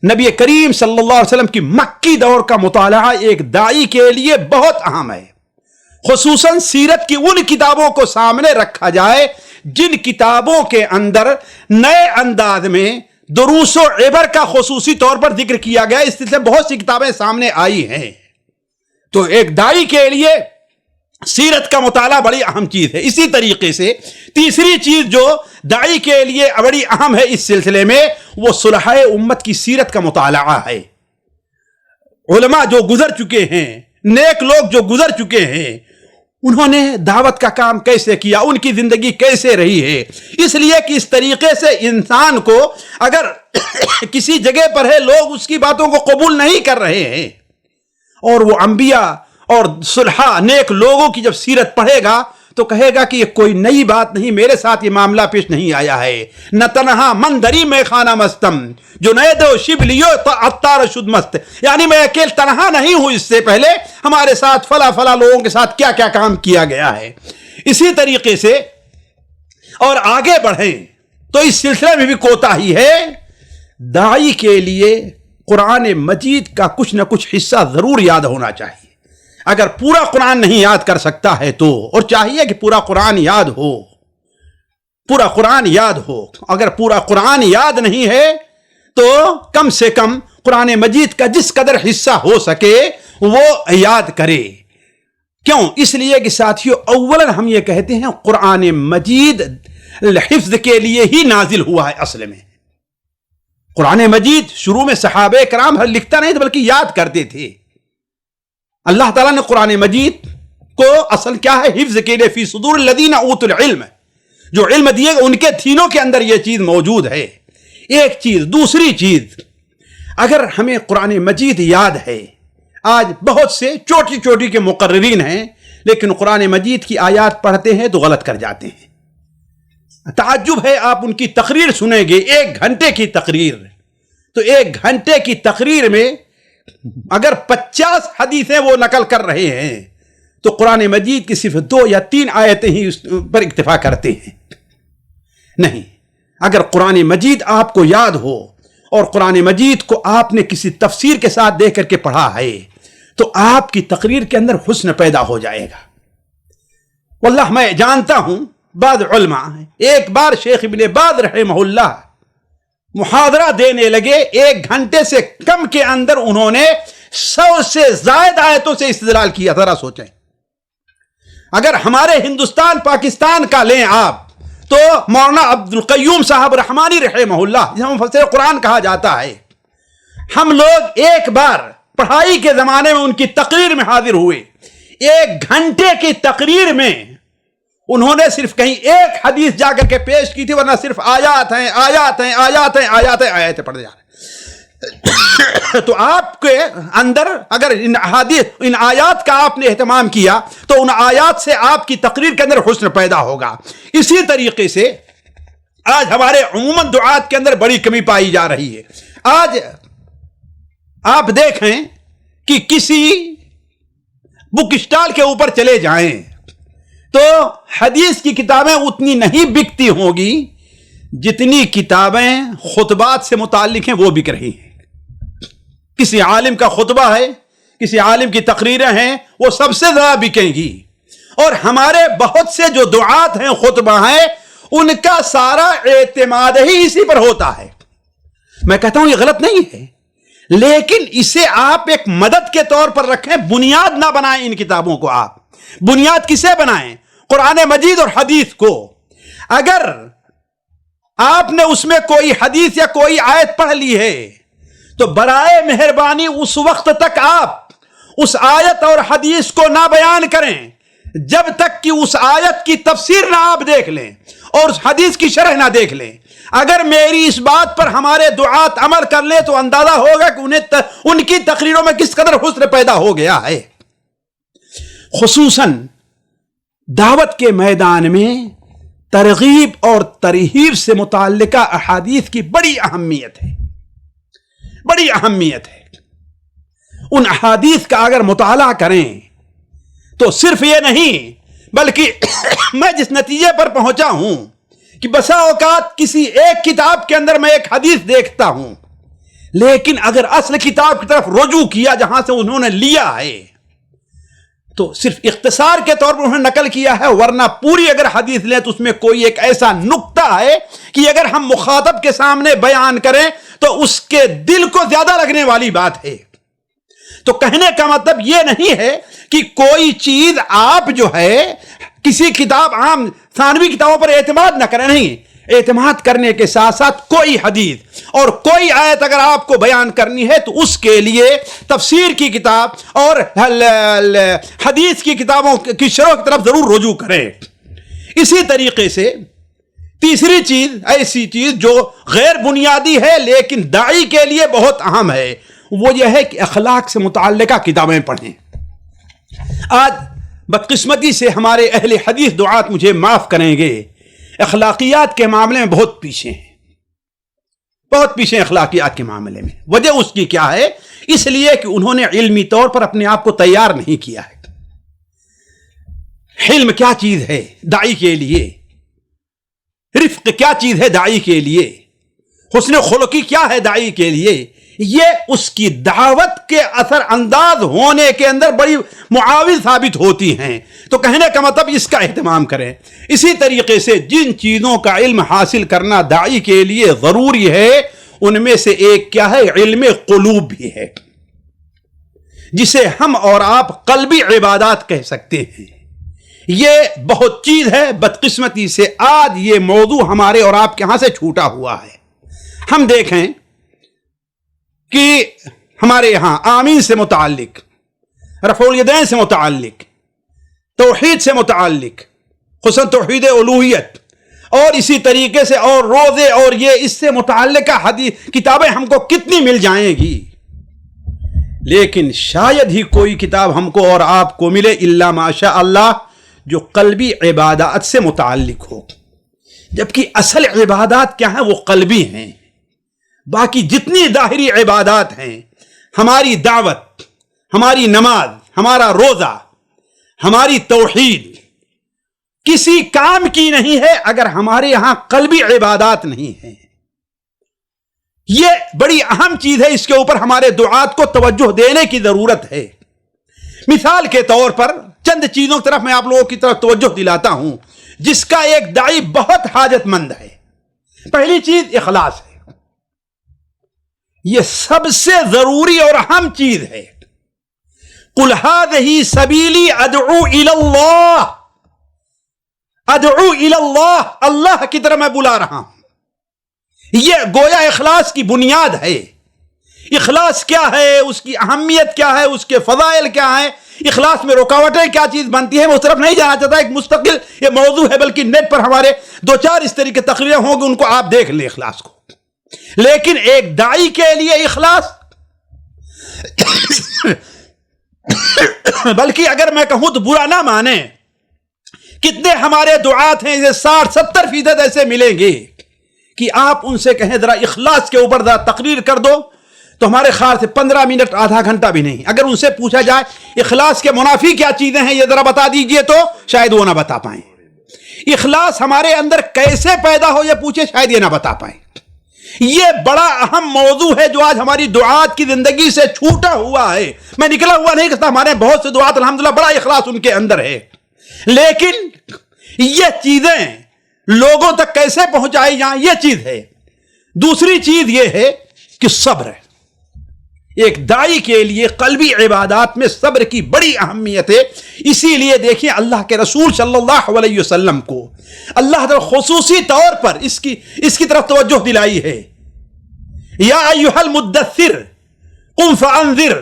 نبی کریم صلی اللہ علیہ وسلم کی مکی دور کا مطالعہ ایک داعی کے لیے بہت اہم ہے. خصوصاً سیرت کی ان کتابوں کو سامنے رکھا جائے جن کتابوں کے اندر نئے انداز میں دروس و عبر کا خصوصی طور پر ذکر کیا گیا. اس سے بہت سی کتابیں سامنے آئی ہیں. تو ایک داعی کے لیے سیرت کا مطالعہ بڑی اہم چیز ہے. اسی طریقے سے تیسری چیز جو داعی کے لیے بڑی اہم ہے اس سلسلے میں وہ صلح امت کی سیرت کا مطالعہ ہے. علماء جو گزر چکے ہیں، نیک لوگ جو گزر چکے ہیں، انہوں نے دعوت کا کام کیسے کیا، ان کی زندگی کیسے رہی ہے. اس لیے کہ اس طریقے سے انسان کو اگر کسی جگہ پر ہے لوگ اس کی باتوں کو قبول نہیں کر رہے ہیں اور وہ انبیاء اور صلحاء نیک لوگوں کی جب سیرت پڑھے گا تو کہے گا کہ یہ کوئی نئی بات نہیں، میرے ساتھ یہ معاملہ پیش نہیں آیا ہے. نہ تنہا من دری میں خانہ مستم جو نئے دو شب لیو اتار شد مست، یعنی میں اکیل تنہا نہیں ہوں، اس سے پہلے ہمارے ساتھ فلا لوگوں کے ساتھ کیا کیا کام کیا گیا ہے. اسی طریقے سے اور آگے بڑھیں تو اس سلسلے میں بھی کوتاہی ہے. داعی کے لیے قرآن مجید کا کچھ نہ کچھ حصہ ضرور یاد ہونا چاہیے. اگر پورا قرآن نہیں یاد کر سکتا ہے تو، اور چاہیے کہ پورا قرآن یاد ہو، پورا قرآن یاد ہو. اگر پورا قرآن یاد نہیں ہے تو کم سے کم قرآن مجید کا جس قدر حصہ ہو سکے وہ یاد کرے. کیوں؟ اس لیے کہ ساتھیو اولاً ہم یہ کہتے ہیں قرآن مجید حفظ کے لیے ہی نازل ہوا ہے. اصل میں قرآن مجید شروع میں صحابہ کرام لکھتا نہیں تھے بلکہ یاد کرتے تھے. اللہ تعالیٰ نے قرآن مجید کو اصل کیا ہے حفظ کے لیے فی صدور الذین اوتوا العلم، جو علم دیے ان کے سینوں کے اندر یہ چیز موجود ہے. ایک چیز. دوسری چیز، اگر ہمیں قرآن مجید یاد ہے، آج بہت سے چھوٹی چھوٹی کے مقررین ہیں لیکن قرآن مجید کی آیات پڑھتے ہیں تو غلط کر جاتے ہیں. تعجب ہے، آپ ان کی تقریر سنیں گے 1 گھنٹے کی تقریر، تو 1 گھنٹے کی تقریر میں اگر 50 حدیثیں وہ نقل کر رہے ہیں تو قرآن مجید کی صرف 2 یا 3 آیتیں ہی اس پر اکتفا کرتے ہیں. نہیں، اگر قرآن مجید آپ کو یاد ہو اور قرآن مجید کو آپ نے کسی تفسیر کے ساتھ دیکھ کر کے پڑھا ہے تو آپ کی تقریر کے اندر حسن پیدا ہو جائے گا. واللہ میں جانتا ہوں بعض علماء، ایک بار شیخ ابن باز رحمہ اللہ محاضرہ دینے لگے، 1 گھنٹے سے کم کے اندر انہوں نے 100 سے زائد آیتوں سے استدلال کیا. ذرا سوچیں، اگر ہمارے ہندوستان پاکستان کا لیں آپ تو مولانا عبد القیوم صاحب رحمانی رحمہ اللہ جنہیں مفسر قرآن کہا جاتا ہے، ہم لوگ ایک بار پڑھائی کے زمانے میں ان کی تقریر میں حاضر ہوئے، 1 گھنٹے کی تقریر میں انہوں نے صرف کہیں ایک حدیث جا کر کے پیش کی تھی، ورنہ صرف آیات ہیں آیات ہیں آیات ہیں آیات ہیں آیاتیں پڑھے جا رہے۔ تو آپ کے اندر اگر ان آیات کا آپ نے اہتمام کیا تو ان آیات سے آپ کی تقریر کے اندر حسن پیدا ہوگا۔ اسی طریقے سے آج ہمارے عموماً دعات کے اندر بڑی کمی پائی جا رہی ہے۔ آج آپ دیکھیں کہ کسی بک اسٹال کے اوپر چلے جائیں تو حدیث کی کتابیں اتنی نہیں بکتی ہوں گی جتنی کتابیں خطبات سے متعلق ہیں وہ بک رہی ہیں۔ کسی عالم کا خطبہ ہے، کسی عالم کی تقریریں ہیں، وہ سب سے زیادہ بکیں گی۔ اور ہمارے بہت سے جو دعات ہیں، خطبہ ہیں، ان کا سارا اعتماد ہی اسی پر ہوتا ہے۔ میں کہتا ہوں یہ غلط نہیں ہے، لیکن اسے آپ ایک مدد کے طور پر رکھیں، بنیاد نہ بنائیں ان کتابوں کو۔ آپ بنیاد کسے بنائیں؟ قرآن مجید اور حدیث کو۔ اگر آپ نے اس میں کوئی حدیث یا کوئی آیت پڑھ لی ہے تو برائے مہربانی اس وقت تک آپ اس آیت اور حدیث کو نہ بیان کریں جب تک کہ اس آیت کی تفسیر نہ آپ دیکھ لیں اور اس حدیث کی شرح نہ دیکھ لیں۔ اگر میری اس بات پر ہمارے دعات عمل کر لیں تو اندازہ ہوگا کہ ان کی تقریروں میں کس قدر حسن پیدا ہو گیا ہے۔ خصوصاً دعوت کے میدان میں ترغیب اور ترہیب سے متعلقہ احادیث کی بڑی اہمیت ہے، بڑی اہمیت ہے۔ ان احادیث کا اگر مطالعہ کریں تو صرف یہ نہیں بلکہ میں جس نتیجے پر پہنچا ہوں کہ بسا اوقات کسی ایک کتاب کے اندر میں ایک حدیث دیکھتا ہوں، لیکن اگر اصل کتاب کی طرف رجوع کیا جہاں سے انہوں نے لیا ہے تو صرف اختصار کے طور پر انہوں نے نقل کیا ہے، ورنہ پوری اگر حدیث لیں تو اس میں کوئی ایک ایسا نقطہ ہے کہ اگر ہم مخاطب کے سامنے بیان کریں تو اس کے دل کو زیادہ لگنے والی بات ہے۔ تو کہنے کا مطلب یہ نہیں ہے کہ کوئی چیز آپ جو ہے کسی کتاب عام ثانوی کتابوں پر اعتماد نہ کریں، نہیں، اعتماد کرنے کے ساتھ ساتھ کوئی حدیث اور کوئی آیت اگر آپ کو بیان کرنی ہے تو اس کے لیے تفسیر کی کتاب اور حدیث کی کتابوں کی شرح کی طرف ضرور رجوع کریں۔ اسی طریقے سے تیسری چیز، ایسی چیز جو غیر بنیادی ہے لیکن داعی کے لیے بہت اہم ہے، وہ یہ ہے کہ اخلاق سے متعلقہ کتابیں پڑھیں۔ آج بدقسمتی سے ہمارے اہل حدیث دعات مجھے معاف کریں گے، اخلاقیات کے معاملے میں بہت پیچھے ہیں، بہت پیچھے اخلاقیات کے معاملے میں۔ وجہ اس کی کیا ہے؟ اس لیے کہ انہوں نے علمی طور پر اپنے آپ کو تیار نہیں کیا ہے۔ حلم کیا چیز ہے داعی کے لیے؟ رفق کیا چیز ہے داعی کے لیے؟ حسن خلقی کیا ہے داعی کے لیے؟ یہ اس کی دعوت کے اثر انداز ہونے کے اندر بڑی معاون ثابت ہوتی ہیں۔ تو کہنے کا مطلب اس کا اہتمام کریں۔ اسی طریقے سے جن چیزوں کا علم حاصل کرنا داعی کے لیے ضروری ہے ان میں سے ایک کیا ہے؟ علم قلوب بھی ہے، جسے ہم اور آپ قلبی عبادات کہہ سکتے ہیں۔ یہ بہت چیز ہے، بدقسمتی سے آج یہ موضوع ہمارے اور آپ کے ہاں سے چھوٹا ہوا ہے۔ ہم دیکھیں کہ ہمارے یہاں آمین سے متعلق، رفع الیدین سے متعلق، توحید سے متعلق، خصوصاً توحید الوہیت، اور اسی طریقے سے اور روزے اور یہ اس سے متعلقہ حدیث کتابیں ہم کو کتنی مل جائیں گی، لیکن شاید ہی کوئی کتاب ہم کو اور آپ کو ملے الا ماشاء اللہ جو قلبی عبادات سے متعلق ہو۔ جبکہ اصل عبادات کیا ہیں؟ وہ قلبی ہیں۔ باقی جتنی ظاہری عبادات ہیں، ہماری دعوت، ہماری نماز، ہمارا روزہ، ہماری توحید کسی کام کی نہیں ہے اگر ہمارے یہاں قلبی عبادات نہیں ہیں۔ یہ بڑی اہم چیز ہے، اس کے اوپر ہمارے دعات کو توجہ دینے کی ضرورت ہے۔ مثال کے طور پر چند چیزوں کی طرف میں آپ لوگوں کی طرف توجہ دلاتا ہوں جس کا ایک داعی بہت حاجت مند ہے۔ پہلی چیز اخلاص ہے، یہ سب سے ضروری اور اہم چیز ہے۔ قل هذه سبیلی ادعو الی اللہ، ادعو الی اللہ، اللہ کی طرف میں بلا رہا ہوں۔ یہ گویا اخلاص کی بنیاد ہے۔ اخلاص کیا ہے، اس کی اہمیت کیا ہے، اس کے فضائل کیا ہیں، اخلاص میں رکاوٹیں کیا چیز بنتی ہے، میں اس طرف نہیں جانا چاہتا، ایک مستقل یہ موضوع ہے، بلکہ نیٹ پر ہمارے 2-4 اس طریقے تقریریں ہوں گی، ان کو آپ دیکھ لیں اخلاص کو۔ لیکن ایک داعی کے لیے اخلاص بلکہ اگر میں کہوں تو برا نہ مانے، کتنے ہمارے دعات ہیں، 60-70% ایسے ملیں گے کہ آپ ان سے کہیں ذرا اخلاص کے اوپر ذرا تقریر کر دو، تو ہمارے خیال سے 15 منٹ آدھا گھنٹہ بھی نہیں۔ اگر ان سے پوچھا جائے اخلاص کے منافی کیا چیزیں ہیں یہ ذرا بتا دیجئے، تو شاید وہ نہ بتا پائیں۔ اخلاص ہمارے اندر کیسے پیدا ہو یہ پوچھے، شاید یہ نہ بتا پائیں۔ یہ بڑا اہم موضوع ہے جو آج ہماری دعات کی زندگی سے چھوٹا ہوا ہے۔ میں نکلا ہوا نہیں کہتا، ہمارے بہت سے دعات الحمدللہ بڑا اخلاص ان کے اندر ہے، لیکن یہ چیزیں لوگوں تک کیسے پہنچائی جائیں یہ چیز ہے۔ دوسری چیز یہ ہے کہ صبر ہے۔ ایک داعی کے لیے قلبی عبادات میں صبر کی بڑی اہمیت ہے۔ اسی لیے دیکھیں اللہ کے رسول صلی اللہ علیہ وسلم کو اللہ تعالی خصوصی طور پر اس کی طرف توجہ دلائی ہے۔ یا ایھا المدثر قم فانذر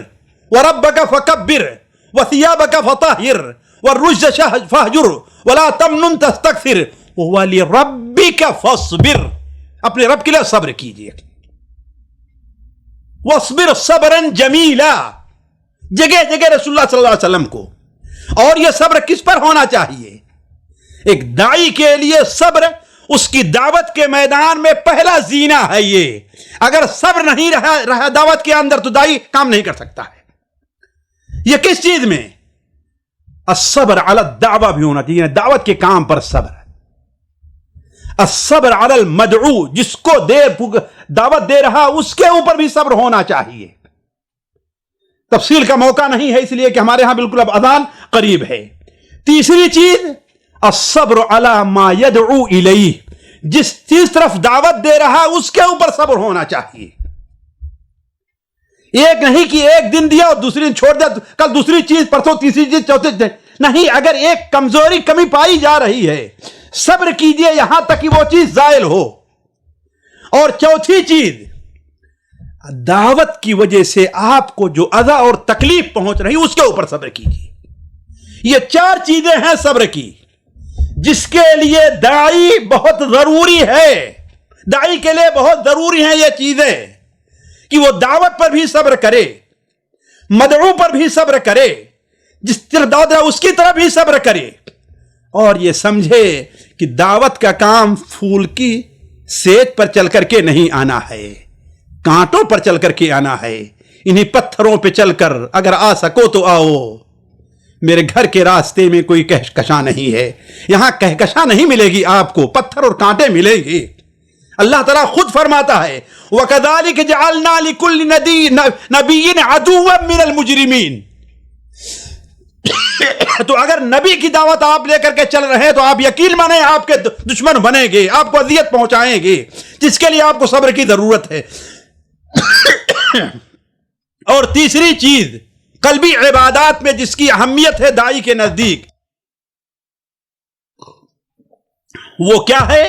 وربک فکبر وثیابک فطہر والرجز فاہجر ولا تمنن تستکثر ولربک فاصبر، اپنے رب کے لیے صبر کیجیے۔ وَاصْبِرْ صَبْرًا جَمِيلًا، جگہ جگہ رسول اللہ صلی اللہ علیہ وسلم کو۔ اور یہ صبر کس پر ہونا چاہیے؟ ایک داعی کے لیے صبر اس کی دعوت کے میدان میں پہلا زینہ ہے۔ یہ اگر صبر نہیں رہا دعوت کے اندر تو داعی کام نہیں کر سکتا ہے۔ یہ کس چیز میں؟ الصبر علی الدعوہ بھی ہونا چاہیے، دعوت کے کام پر صبر۔ الصبر علی المدعو، جس کو دعوت دے رہا اس کے اوپر بھی صبر ہونا چاہیے۔ تفصیل کا موقع نہیں ہے اس لیے کہ ہمارے ہاں بالکل اب اذان قریب ہے۔ تیسری چیز الصبر علی ما یدعو الیہ، جس چیز طرف دعوت دے رہا اس کے اوپر صبر ہونا چاہیے۔ ایک نہیں کہ ایک دن دیا اور دوسری دن چھوڑ دیا، کل دوسری چیز، پرسوں تیسری چیز، چوتھی چیز نہیں۔ اگر ایک کمی پائی جا رہی ہے، صبر کیجئے یہاں تک کہ وہ چیز زائل ہو۔ اور چوتھی چیز، دعوت کی وجہ سے آپ کو جو اذى اور تکلیف پہنچ رہی اس کے اوپر صبر کیجئے۔ یہ 4 چیزیں ہیں صبر کی، جس کے لیے داعی بہت ضروری ہے۔ داعی کے لیے بہت ضروری ہیں یہ چیزیں، کہ وہ دعوت پر بھی صبر کرے، مدعو پر بھی صبر کرے، جس طرح دعوت ہے اس کی طرف بھی صبر کرے، اور یہ سمجھے کہ دعوت کا کام پھول کی سیج پر چل کر کے نہیں آنا ہے، کانٹوں پر چل کر کے آنا ہے۔ انہی پتھروں پہ چل کر اگر آ سکو تو آؤ، میرے گھر کے راستے میں کوئی کہکشاں نہیں ہے، یہاں کہکشاں نہیں ملے گی آپ کو، پتھر اور کانٹے ملیں گے۔ اللہ تعالیٰ خود فرماتا ہے وَكَذَلِكَ جَعَلْنَا لِكُلِّ نَبِيٍّ عَدُوًّا مِّنَ الْمُجْرِمِينَ۔ تو اگر نبی کی دعوت آپ لے کر کے چل رہے ہیں تو آپ یقین مانیں آپ کے دشمن بنیں گے، آپ کو اذیت پہنچائیں گے، جس کے لیے آپ کو صبر کی ضرورت ہے۔ اور تیسری چیز قلبی عبادات میں جس کی اہمیت ہے داعی کے نزدیک، وہ کیا ہے؟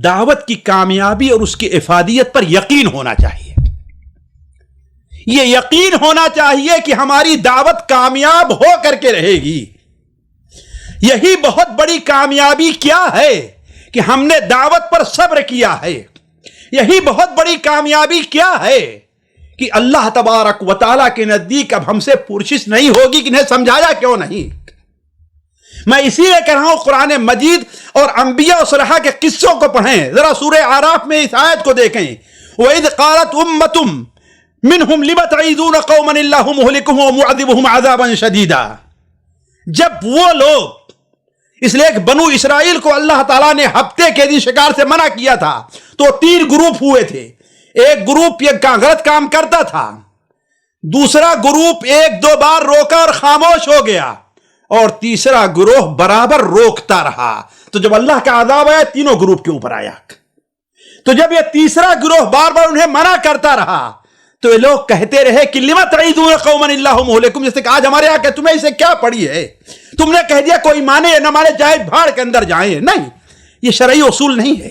دعوت کی کامیابی اور اس کی افادیت پر یقین ہونا چاہیے۔ یہ یقین ہونا چاہیے کہ ہماری دعوت کامیاب ہو کر کے رہے گی۔ یہی بہت بڑی کامیابی کیا ہے کہ ہم نے دعوت پر صبر کیا ہے۔ یہی بہت بڑی کامیابی کیا ہے کہ اللہ تبارک و تعالیٰ کے نزدیک اب ہم سے پرسش نہیں ہوگی کہ انہیں سمجھایا کیوں نہیں۔ میں اسی لیے کہہ رہا ہوں قرآن مجید اور انبیاء و صلحاء کے قصوں کو پڑھیں، ذرا سورہ اعراف میں اس آیت کو دیکھیں۔ وَإِذْ قَالَتْ أُمَّةٌ مِّنْهُمْ لِمَ تَعِظُونَ قَوْمًا اللَّهُ مُهْلِكُهُمْ وَمُعَذِّبُهُمْ عَذَابًا شَدِيدًا، جب وہ لوگ، اس لیے کہ بنو اسرائیل کو اللہ تعالیٰ نے ہفتے کے دن شکار سے منع کیا تھا، تو 3 گروپ ہوئے تھے۔ ایک گروپ یہ غلط کام کرتا تھا، دوسرا گروپ 1-2 بار روکا اور خاموش ہو گیا، اور تیسرا گروہ برابر روکتا رہا۔ تو جب اللہ کا عذاب آیا تینوں گروپ کے اوپر آیا۔ تو جب یہ تیسرا گروہ بار بار انہیں منع کرتا رہا تو یہ لوگ کہتے رہے کہ لِمَ تَعِظُونَ قَوْمًا اللَّهُ مُهْلِكُهُمْ، جیسے کہ آج ہمارے یہاں کہ تمہیں اسے کیا پڑی ہے، تم نے کہہ دیا کوئی مانے نہ مانے چاہے بھاڑ کے اندر جائیں۔ نہیں، یہ شرعی اصول نہیں ہے۔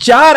4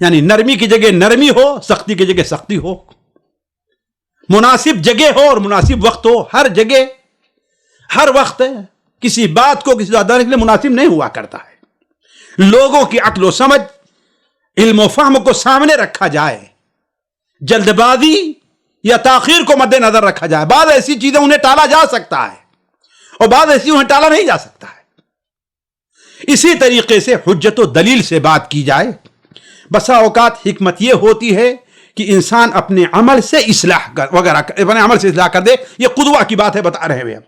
یعنی نرمی کی جگہ نرمی ہو، سختی کی جگہ سختی ہو، مناسب جگہ ہو اور مناسب وقت ہو. ہر جگہ ہر وقت کسی بات کو کسی بات کے لیے مناسب نہیں ہوا کرتا ہے. لوگوں کی عقل و سمجھ، علم و فہم کو سامنے رکھا جائے، جلد بازی یا تاخیر کو مد نظر رکھا جائے. بعض ایسی چیزیں انہیں ٹالا جا سکتا ہے اور بعض ایسی انہیں ٹالا نہیں جا سکتا ہے. اسی طریقے سے حجت و دلیل سے بات کی جائے. بسا اوقات حکمت یہ ہوتی ہے کہ انسان اپنے عمل سے اصلاح وغیرہ اپنے عمل سے اصلاح کر دے. یہ قدوہ کی بات ہے بتا رہے ہیں.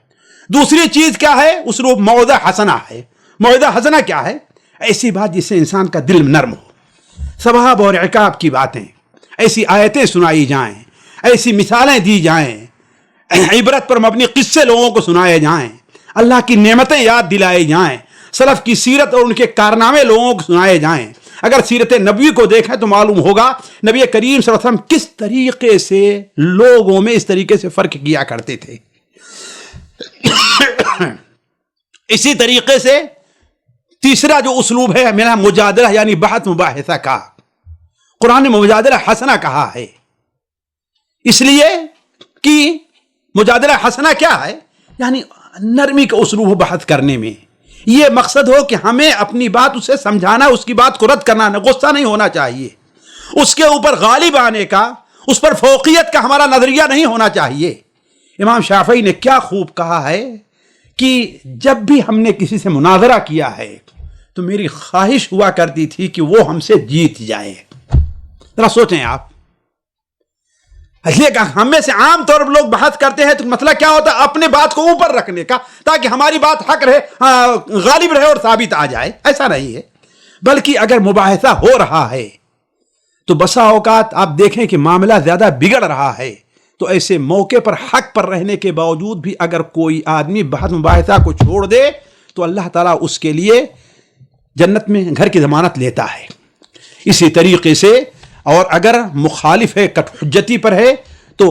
دوسری چیز کیا ہے؟ اسلوب موعظہ حسنہ ہے. موعظہ حسنہ کیا ہے؟ ایسی بات جس سے انسان کا دل نرم ہو. ثواب اور عقاب کی باتیں، ایسی آیتیں سنائی جائیں، ایسی مثالیں دی جائیں، عبرت پر مبنی قصے لوگوں کو سنائے جائیں، اللہ کی نعمتیں یاد دلائے جائیں، سلف کی سیرت اور ان کے کارنامے لوگوں کو سنائے جائیں. اگر سیرت نبوی کو دیکھیں تو معلوم ہوگا نبی کریم صلی اللہ علیہ وسلم کس طریقے سے لوگوں میں اس طریقے سے فرق کیا کرتے تھے. اسی طریقے سے تیسرا جو اسلوب ہے میرا مجادلہ یعنی بحث مباحثہ کا. قرآن نے مجادلہ حسنہ کہا ہے اس لیے کہ مجادلہ حسنہ کیا ہے؟ یعنی نرمی کا اسلوب ہو بحث کرنے میں. یہ مقصد ہو کہ ہمیں اپنی بات اسے سمجھانا، اس کی بات کو رد کرنا، غصہ نہیں ہونا چاہیے، اس کے اوپر غالب آنے کا، اس پر فوقیت کا ہمارا نظریہ نہیں ہونا چاہیے. امام شافعی نے کیا خوب کہا ہے کہ جب بھی ہم نے کسی سے مناظرہ کیا ہے تو میری خواہش ہوا کرتی تھی کہ وہ ہم سے جیت جائے. ذرا سوچیں آپ. اس لیے کہ ہم میں سے عام طور پر لوگ بحث کرتے ہیں تو مسئلہ کیا ہوتا ہے؟ اپنے بات کو اوپر رکھنے کا تاکہ ہماری بات حق رہے، غالب رہے اور ثابت آ جائے. ایسا نہیں ہے، بلکہ اگر مباحثہ ہو رہا ہے تو بسا اوقات آپ دیکھیں کہ معاملہ زیادہ بگڑ رہا ہے تو ایسے موقع پر حق پر رہنے کے باوجود بھی اگر کوئی آدمی بحث مباحثہ کو چھوڑ دے تو اللہ تعالیٰ اس کے لیے جنت میں گھر کی ضمانت لیتا ہے. اسی طریقے سے اور اگر مخالف ہے، کٹ حجتی پر ہے، تو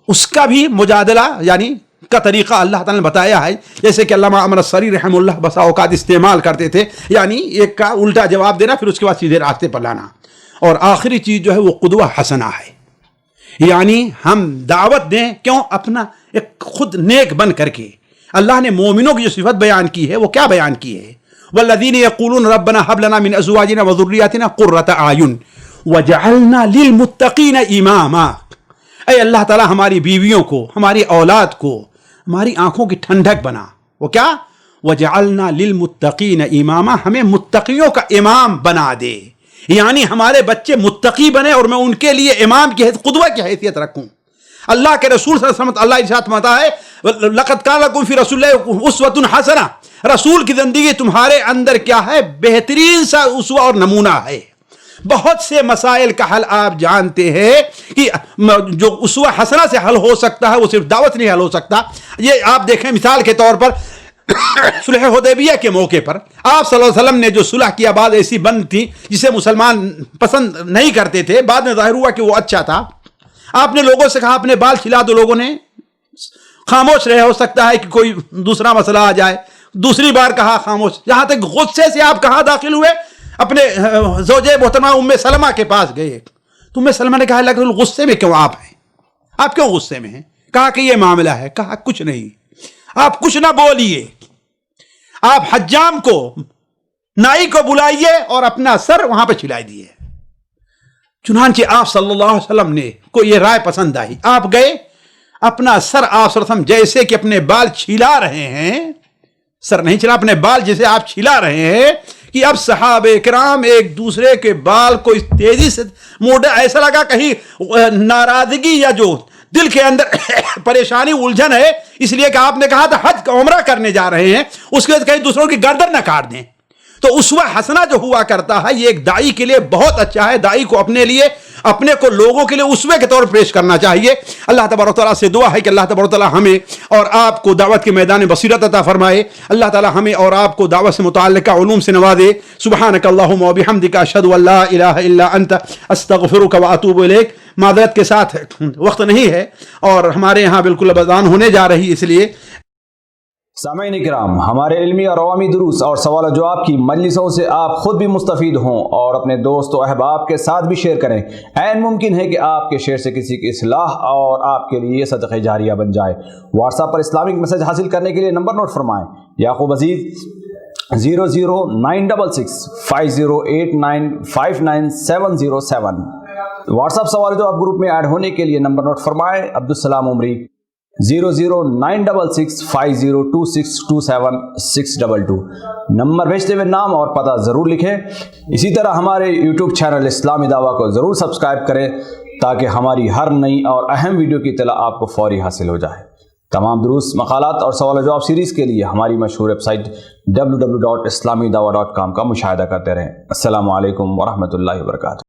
اس کا بھی مجادلہ یعنی کا طریقہ اللہ تعالیٰ نے بتایا ہے. جیسے کہ علامہ عمر السری رحمہ اللہ بسا اوقات استعمال کرتے تھے، یعنی ایک کا الٹا جواب دینا پھر اس کے بعد سیدھے راستے پر لانا. اور آخری چیز جو ہے وہ قدوہ حسنہ ہے، یعنی ہم دعوت دیں کیوں؟ اپنا ایک خود نیک بن کر کے. اللہ نے مومنوں کی جو صفت بیان کی ہے وہ کیا بیان کی ہے؟ والذین یقولون ربنا هب لنا من ازواجنا وذریاتنا قرۃ اعین وجعلنا للمتقین اماما. اے اللہ تعالیٰ ہماری بیویوں کو، ہماری اولاد کو ہماری آنکھوں کی ٹھنڈک بنا. وہ کیا؟ وجعلنا للمتقین اماما، ہمیں متقیوں کا امام بنا دے. یعنی ہمارے بچے متقی بنے اور میں ان کے لیے امام کی قدوہ کی حیثیت رکھوں. اللہ کے رسول صلی اللہ علیہ وسلم اللہ ارشاد فرماتا ہے لقد کان لکم فی رسول اللہ اسوۃ حسنہ. رسول کی زندگی تمہارے اندر کیا ہے؟ بہترین سا اسوہ اور نمونہ ہے. بہت سے مسائل کا حل آپ جانتے ہیں کہ جو اسوہ حسنہ سے حل ہو سکتا ہے وہ صرف دعوت نہیں حل ہو سکتا. یہ آپ دیکھیں مثال کے طور پر صلح حدیبیہ کے موقع پر آپ صلی اللہ علیہ وسلم نے جو صلح کیا، بعض ایسی بند تھی جسے مسلمان پسند نہیں کرتے تھے، بعد میں ظاہر ہوا کہ وہ اچھا تھا. آپ نے لوگوں سے کہا اپنے بال کھلا دو، لوگوں نے خاموش رہے. ہو سکتا ہے کہ کوئی دوسرا مسئلہ آ جائے. دوسری بار کہا خاموش. یہاں تک غصے سے آپ کہاں داخل ہوئے؟ اپنے زوجہ محترمہ ام سلمہ کے پاس گئے. تو ام سلمہ نے کہا اللہ کے رسول غصے میں کیوں آپ ہیں؟ آپ کیوں غصے میں ہیں؟ کہا کہ یہ معاملہ ہے. کہا کچھ نہیں، آپ کچھ نہ بولیے، آپ حجام کو، نائی کو بلائیے اور اپنا سر وہاں پہ چھلا دیے. چنانچہ آپ صلی اللہ علیہ وسلم نے کو یہ رائے پسند آئی. آپ گئے، اپنا سر آپ صلی اللہ علیہ وسلم جیسے کہ اپنے بال چھلا رہے ہیں، سر نہیں چھلا، اپنے بال جیسے آپ چھلا رہے ہیں کہ اب صحابہ کرام ایک دوسرے کے بال کو اس تیزی سے موڑا. ایسا لگا کہیں ناراضگی یا جو دل کے اندر پریشانی الجھن ہے، اس لیے کہ آپ نے کہا تھا حج کا عمرہ کرنے جا رہے ہیں، اس کے بعد کہیں دوسروں کی گردن نہ کاٹ دیں. تو اسوہ حسنہ جو ہوا کرتا ہے یہ ایک داعی کے لیے بہت اچھا ہے. داعی کو اپنے لیے، اپنے کو لوگوں کے لیے اسوے کے طور پر پیش کرنا چاہیے. اللہ تبارک و تعالیٰ سے دعا ہے کہ اللہ تبارک و تعالیٰ ہمیں اور آپ کو دعوت کے میدان بصیرت عطا فرمائے. اللہ تعالیٰ ہمیں اور آپ کو دعوت سے متعلقہ علوم سے نوازے. سبحانک اللہم و بحمدک اشہد ان لا الہ الا انت استغفرک و اتوب الیک. معذرت کے ساتھ وقت نہیں ہے اور ہمارے یہاں بالکل اذان ہونے جا رہی، اس لیے سامعین کرام، ہمارے علمی اور عوامی دروس اور سوال و جواب کی مجلسوں سے آپ خود بھی مستفید ہوں اور اپنے دوست و احباب کے ساتھ بھی شیئر کریں۔ عین ممکن ہے کہ آپ کے شیئر سے کسی کی اصلاح اور آپ کے لیے صدقہ جاریہ بن جائے۔ واٹس ایپ پر اسلامک میسج حاصل کرنے کے لیے نمبر نوٹ فرمائیں: یعقوب عزیز 009665089590707۔ واٹس ایپ سوال و جواب گروپ میں ایڈ ہونے کے لیے نمبر نوٹ فرمائیں: عبدالسلام عمری 0096650262762۔ نمبر بھیجتے ہوئے نام اور پتہ ضرور لکھیں۔ اسی طرح ہمارے یوٹیوب چینل اسلامی دعویٰ کو ضرور سبسکرائب کریں تاکہ ہماری ہر نئی اور اہم ویڈیو کی اطلاع آپ کو فوری حاصل ہو جائے۔ تمام دروس، مقالات اور سوال و جواب سیریز کے لیے ہماری مشہور ویب سائٹ www.islamidawah.com کا مشاہدہ کرتے رہیں۔ السلام علیکم ورحمۃ اللہ وبرکاتہ۔